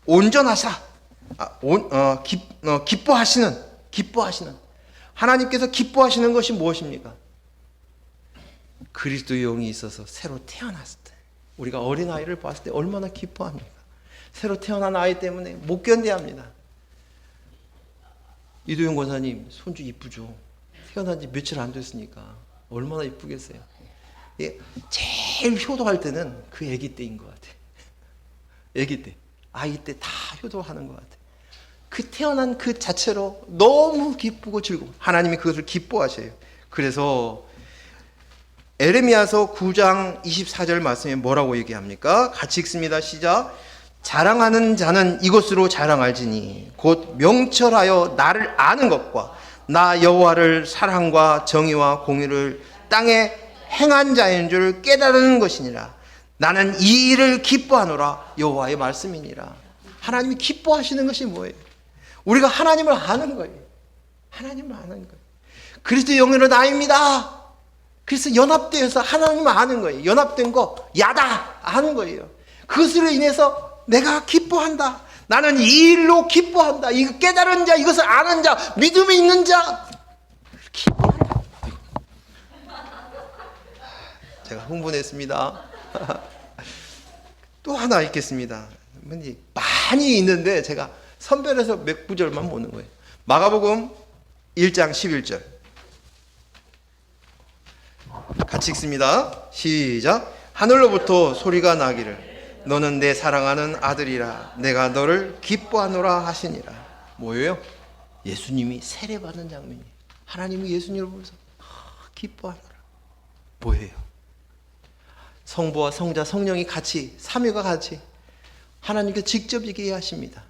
[SPEAKER 1] 온전하사, 기뻐하시는 하나님께서 기뻐하시는 것이 무엇입니까? 그리스도의 영이 있어서 새로 태어났을 때, 우리가 어린아이를 봤을 때 얼마나 기뻐합니까? 새로 태어난 아이 때문에 못 견뎌합니다. 이도영 권사님 손주 이쁘죠? 태어난 지 며칠 안 됐으니까 얼마나 이쁘겠어요. 예, 제일 효도할 때는 그 아기 때인 것 같아. 아기 때, 아이 때 다 효도하는 것 같아. 그 태어난 그 자체로 너무 기쁘고 즐거워. 하나님이 그것을 기뻐하셔요. 그래서 에레미야서 9장 24절 말씀에 뭐라고 얘기합니까? 같이 읽습니다. 시작. 자랑하는 자는 이것으로 자랑할지니 곧 명철하여 나를 아는 것과 나 여호와를 사랑과 정의와 공의를 땅에 행한 자인 줄 깨달은 것이니라. 나는 이 일을 기뻐하노라. 여호와의 말씀이니라. 하나님이 기뻐하시는 것이 뭐예요? 우리가 하나님을 아는 거예요. 하나님을 아는 거예요. 그리스도의 영으로 나입니다. 그래서 연합되어서 하나님을 아는 거예요. 연합된 거 야다 아는 거예요. 그것으로 인해서 내가 기뻐한다. 나는 이 일로 기뻐한다. 이거 깨달은 자, 이것을 아는 자, 믿음이 있는 자 기뻐한다. 제가 흥분했습니다. 또 하나 읽겠습니다. 많이 있는데 제가 선별해서 몇 구절만 보는 거예요. 마가복음 1장 11절 같이 읽습니다. 시작. 하늘로부터 소리가 나기를 너는 내 사랑하는 아들이라 내가 너를 기뻐하노라 하시니라. 뭐예요? 예수님이 세례받는 장면이에요. 하나님이 예수님을 보면서 기뻐하노라. 뭐예요? 성부와 성자 성령이 같이, 삼위가 같이 하나님께 직접 얘기하십니다.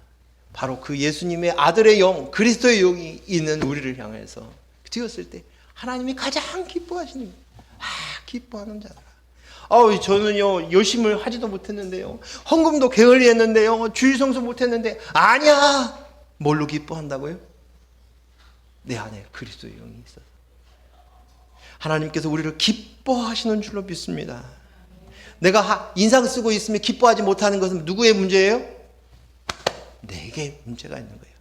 [SPEAKER 1] 바로 그 예수님의 아들의 영, 그리스도의 영이 있는 우리를 향해서 되었을 때 하나님이 가장 기뻐하시는 거예요. 기뻐하는 자라. 아우, 저는요 열심히 하지도 못했는데요, 헌금도 게을리 했는데요, 주일 성수 못했는데. 아니야. 뭘로 기뻐한다고요? 내 안에 그리스도의 영이 있어서. 하나님께서 우리를 기뻐하시는 줄로 믿습니다. 내가 인상 쓰고 있으면 기뻐하지 못하는 것은 누구의 문제예요? 내게 문제가 있는 거예요.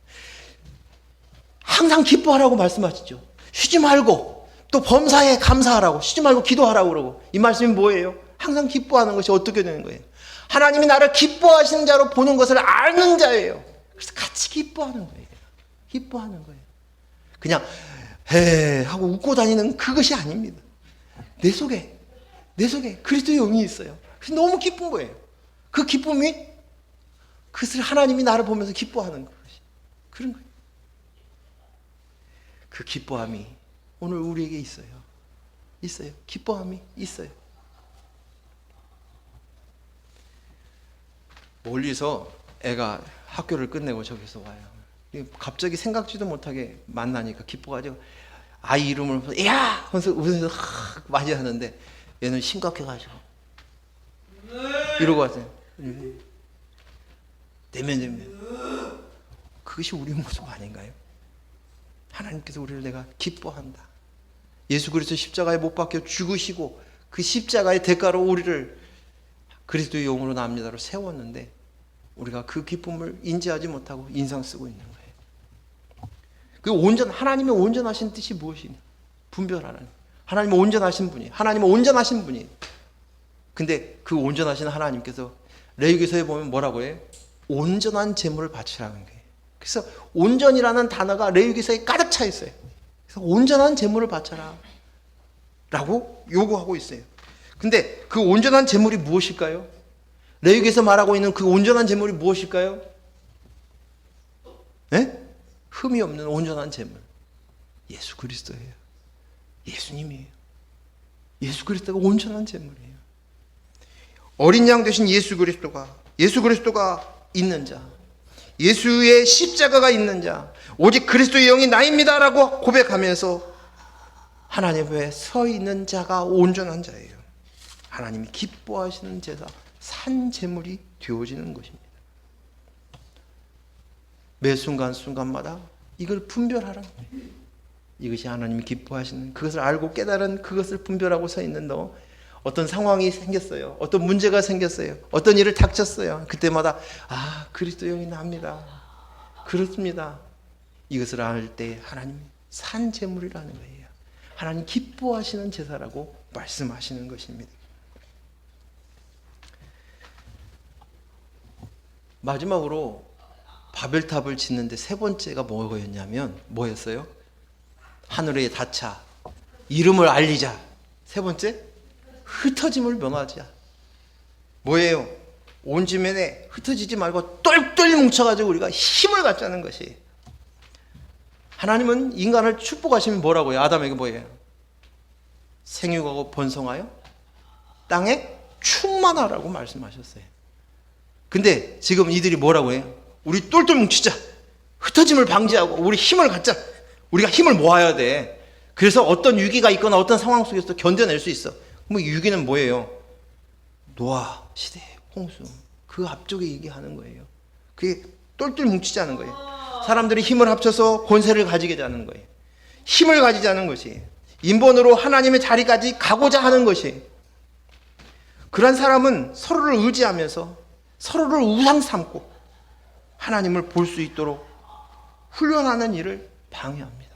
[SPEAKER 1] 항상 기뻐하라고 말씀하시죠. 쉬지 말고, 또 범사에 감사하라고, 쉬지 말고 기도하라고 그러고. 이 말씀이 뭐예요? 항상 기뻐하는 것이 어떻게 되는 거예요? 하나님이 나를 기뻐하시는 자로 보는 것을 아는 자예요. 그래서 같이 기뻐하는 거예요. 기뻐하는 거예요. 그냥 해 하고 웃고 다니는 그것이 아닙니다. 내 속에 그리스도의 영이 있어요. 그래서 너무 기쁜 거예요. 그 기쁨이, 그것을 하나님이 나를 보면서 기뻐하는 것이 그런 거예요. 그 기뻐함이 오늘 우리에게 있어요. 기뻐함이 있어요. 멀리서 애가 학교를 끝내고 저기서 와요. 갑자기 생각지도 못하게 만나니까 기뻐가지고 아이 이름을 보면서 야! 하면서 웃으면서 맞이하는데, 얘는 심각해가지고 이러고 왔어요. 내면 그것이 우리 모습 아닌가요? 하나님께서 우리를 내가 기뻐한다. 예수 그리스도 십자가에 못 박혀 죽으시고 그 십자가의 대가로 우리를 그리스도의 영으로 납니다로 세웠는데, 우리가 그 기쁨을 인지하지 못하고 인상 쓰고 있는 거예요. 그 하나님의 온전하신 뜻이 무엇이냐? 분별하라는. 하나님은 온전하신 분이, 하나님은 온전하신 분이. 근데 그 온전하신 하나님께서 레위기서에 보면 뭐라고 해요? 온전한 제물을 바치라는 거예요. 그래서 온전이라는 단어가 레위기서에 가득 차 있어요. 그래서 온전한 제물을 바쳐라 라고 요구하고 있어요. 근데 그 온전한 제물이 무엇일까요? 레위기에서 말하고 있는 그 온전한 제물이 무엇일까요? 네? 흠이 없는 온전한 제물, 예수 그리스도예요. 예수님이에요. 예수 그리스도가 온전한 제물이에요. 어린 양 되신 예수 그리스도가 있는 자, 예수의 십자가가 있는 자, 오직 그리스도의 영이 나입니다 라고 고백하면서 하나님 앞에 서 있는 자가 온전한 자예요. 하나님이 기뻐하시는 제사, 산 제물이 되어지는 것입니다. 매 순간순간마다 이걸 분별하라. 이것이 하나님이 기뻐하시는, 그것을 알고 깨달은 그것을 분별하고 서 있는 너. 어떤 상황이 생겼어요. 어떤 문제가 생겼어요. 어떤 일을 닥쳤어요. 그때마다 그리스도 영이 납니다. 그렇습니다. 이것을 알 때 하나님이 산 제물이라는 거예요. 하나님 기뻐하시는 제사라고 말씀하시는 것입니다. 마지막으로 바벨탑을 짓는데 세 번째가 뭐였어요? 하늘에 닿자, 이름을 알리자. 세 번째, 흩어짐을 면하자. 뭐예요? 온 지면에 흩어지지 말고 똘똘 뭉쳐가지고 우리가 힘을 갖자는 것이. 하나님은 인간을 축복하시면 뭐라고요? 아담에게 뭐예요? 생육하고 번성하여 땅에 충만하라고 말씀하셨어요. 근데 지금 이들이 뭐라고 해요? 우리 똘똘 뭉치자, 흩어짐을 방지하고 우리 힘을 갖자. 우리가 힘을 모아야 돼. 그래서 어떤 위기가 있거나 어떤 상황 속에서 견뎌낼 수 있어. 그럼 위기는 뭐예요? 노아 시대, 홍수. 그 앞쪽에 얘기하는 거예요. 그게 똘똘 뭉치자는 거예요. 사람들이 힘을 합쳐서 권세를 가지게 하는 거예요. 힘을 가지자는 것이, 인본으로 하나님의 자리까지 가고자 하는 것이. 그런 사람은 서로를 의지하면서 서로를 우상 삼고 하나님을 볼 수 있도록 훈련하는 일을 방해합니다.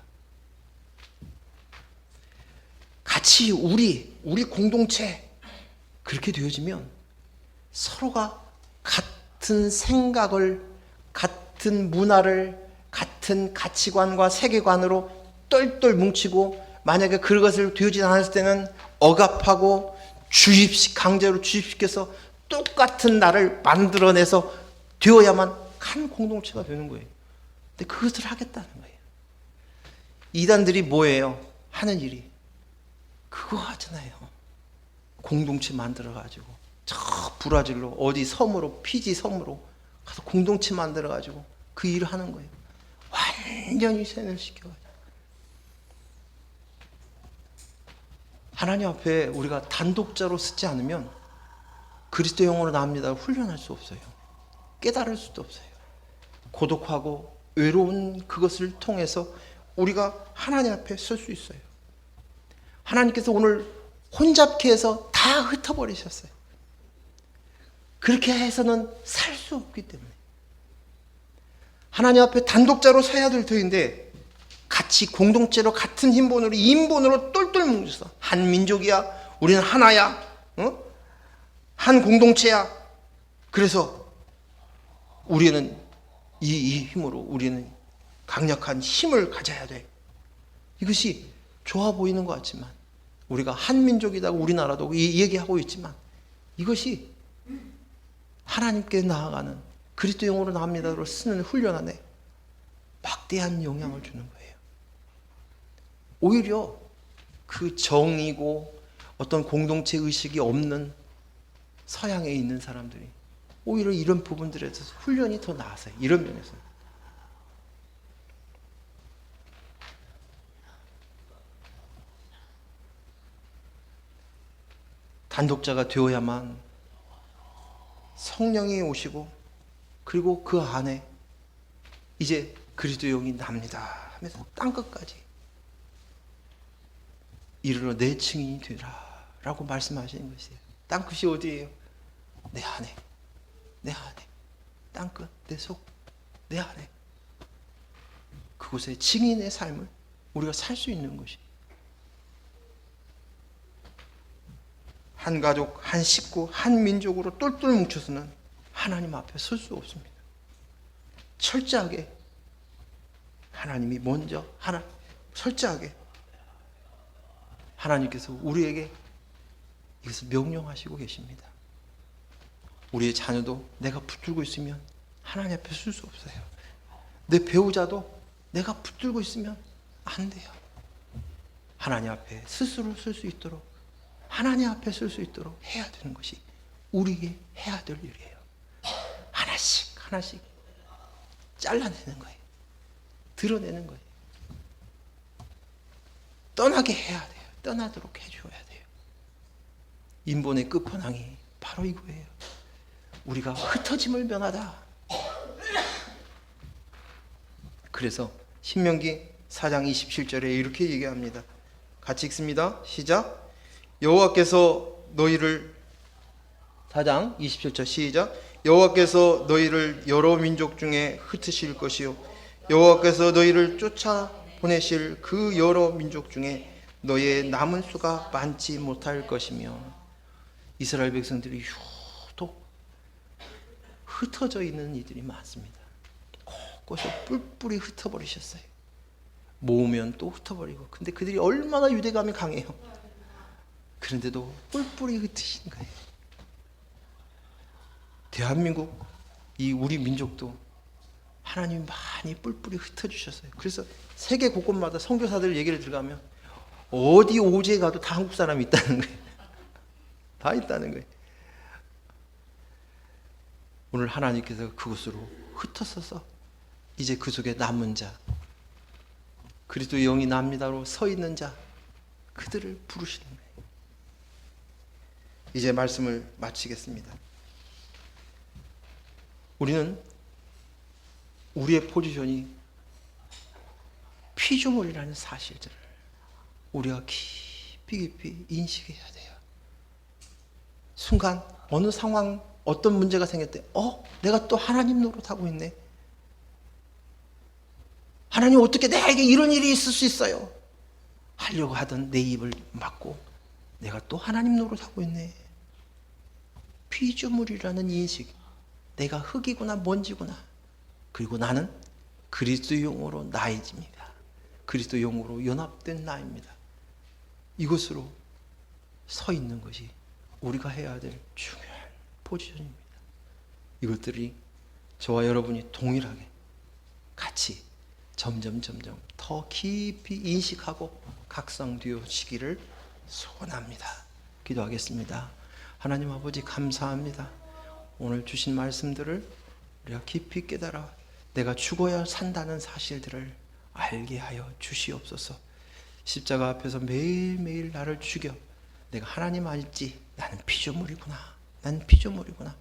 [SPEAKER 1] 같이 우리 공동체 그렇게 되어지면 서로가 같은 생각을, 같은 문화를, 같은 가치관과 세계관으로 똘똘 뭉치고, 만약에 그것을 되어지지 않았을 때는 억압하고 강제로 주입시켜서 똑같은 나를 만들어내서 되어야만 한 공동체가 되는 거예요. 근데 그것을 하겠다는 거예요. 이단들이 뭐예요? 하는 일이 그거 하잖아요. 공동체 만들어가지고 저 브라질로 어디 섬으로, 피지 섬으로 가서 공동체 만들어가지고 그 일을 하는 거예요. 완전히 세뇌시켜가지고. 하나님 앞에 우리가 단독자로 서지 않으면 그리스도 영으로 나옵니다. 훈련할 수 없어요. 깨달을 수도 없어요. 고독하고 외로운 그것을 통해서 우리가 하나님 앞에 설 수 있어요. 하나님께서 오늘 혼잡케 해서 다 흩어버리셨어요. 그렇게 해서는 살 수 없기 때문에 하나님 앞에 단독자로 서야 될 터인데 같이 공동체로 같은 힘본으로 인본으로 똘똘 뭉쳐서 한 민족이야, 우리는 하나야, 한 공동체야. 그래서 우리는 이 힘으로 우리는 강력한 힘을 가져야 돼. 이것이 좋아 보이는 것 같지만 우리가 한 민족이다, 우리나라도 얘기하고 있지만 이것이 하나님께 나아가는 그리스도 영으로 나옵니다로 쓰는 훈련 안에 막대한 영향을 주는 거예요. 오히려 그 정이고 어떤 공동체 의식이 없는 서양에 있는 사람들이 오히려 이런 부분들에 대해서 훈련이 더 나았어요. 이런 면에서. 단독자가 되어야만 성령이 오시고 그리고 그 안에 이제 그리스도 영이 납니다 하면서 땅끝까지 이르러 내 증인이 되라 라고 말씀하시는 것이에요. 땅끝이 어디예요? 내 안에, 내 안에. 땅끝, 내 속, 내 안에. 그곳에 증인의 삶을 우리가 살 수 있는 것이 한 가족, 한 식구, 한 민족으로 똘똘 뭉쳐서는 하나님 앞에 설 수 없습니다. 철저하게 하나님이 먼저 철저하게 하나님께서 우리에게 이것을 명령하시고 계십니다. 우리의 자녀도 내가 붙들고 있으면 하나님 앞에 설 수 없어요. 내 배우자도 내가 붙들고 있으면 안 돼요. 하나님 앞에 스스로 설 수 있도록 하나님 앞에 설 수 있도록 해야 되는 것이 우리에게 해야 될 일이에요. 하나씩 하나씩 잘라내는 거예요. 드러내는 거예요. 떠나게 해야 돼요. 떠나도록 해줘야 돼요. 인본의 끝판왕이 바로 이거예요. 우리가 흩어짐을 면하다. 그래서 신명기 4장 27절에 이렇게 얘기합니다. 같이 읽습니다. 시작. 여호와께서 너희를 4장 27절 시작. 여호와께서 너희를 여러 민족 중에 흩으실 것이요 여호와께서 너희를 쫓아 보내실 그 여러 민족 중에 너희의 남은 수가 많지 못할 것이며 이스라엘 백성들이 유독 흩어져 있는 이들이 많습니다. 곳곳에 뿔뿔이 흩어버리셨어요. 모으면 또 흩어버리고. 근데 그들이 얼마나 유대감이 강해요. 그런데도 뿔뿔이 흩으신 거예요. 대한민국 이 우리 민족도 하나님이 많이 뿔뿔이 흩어주셨어요. 그래서 세계 곳곳마다 선교사들 얘기를 들어가면 어디 오지에 가도 다 한국 사람이 있다는 거예요. 다 있다는 거예요. 오늘 하나님께서 그곳으로 흩어서서 이제 그 속에 남은 자, 그리스도의 영이 납니다로 서 있는 자, 그들을 부르시는 거예요. 이제 말씀을 마치겠습니다. 우리는 우리의 포지션이 피조물이라는 사실들을 우리가 깊이 인식해야 돼요. 순간 어느 상황 어떤 문제가 생겼대. 내가 또 하나님 노릇하고 있네. 하나님 어떻게 내게 이런 일이 있을 수 있어요? 하려고 하던 내 입을 막고 내가 또 하나님 노릇하고 있네. 피조물이라는 인식. 내가 흙이구나 먼지구나. 그리고 나는 그리스도 영으로 나이집니다. 그리스도 영으로 연합된 나입니다. 이것으로 서 있는 것이 우리가 해야 될 중요한 포지션입니다. 이것들이 저와 여러분이 동일하게 같이 점점 더 깊이 인식하고 각성되어지기를 소원합니다. 기도하겠습니다. 하나님 아버지 감사합니다. 오늘 주신 말씀들을 우리가 깊이 깨달아 내가 죽어야 산다는 사실들을 알게 하여 주시옵소서. 십자가 앞에서 매일매일 나를 죽여 내가 하나님 알지? 나는 피조물이구나. 나는 피조물이구나.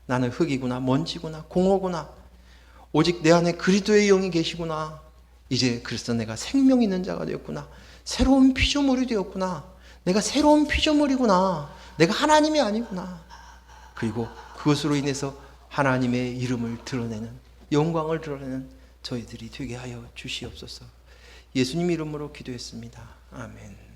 [SPEAKER 1] 나는 흙이구나. 먼지구나. 공허구나. 오직 내 안에 그리스도의 영이 계시구나. 이제 그래서 내가 생명 있는 자가 되었구나. 새로운 피조물이 되었구나. 내가 새로운 피조물이구나. 내가 하나님이 아니구나. 그리고 그것으로 인해서 하나님의 이름을 드러내는, 영광을 드러내는 저희들이 되게 하여 주시옵소서. 예수님 이름으로 기도했습니다. 아멘.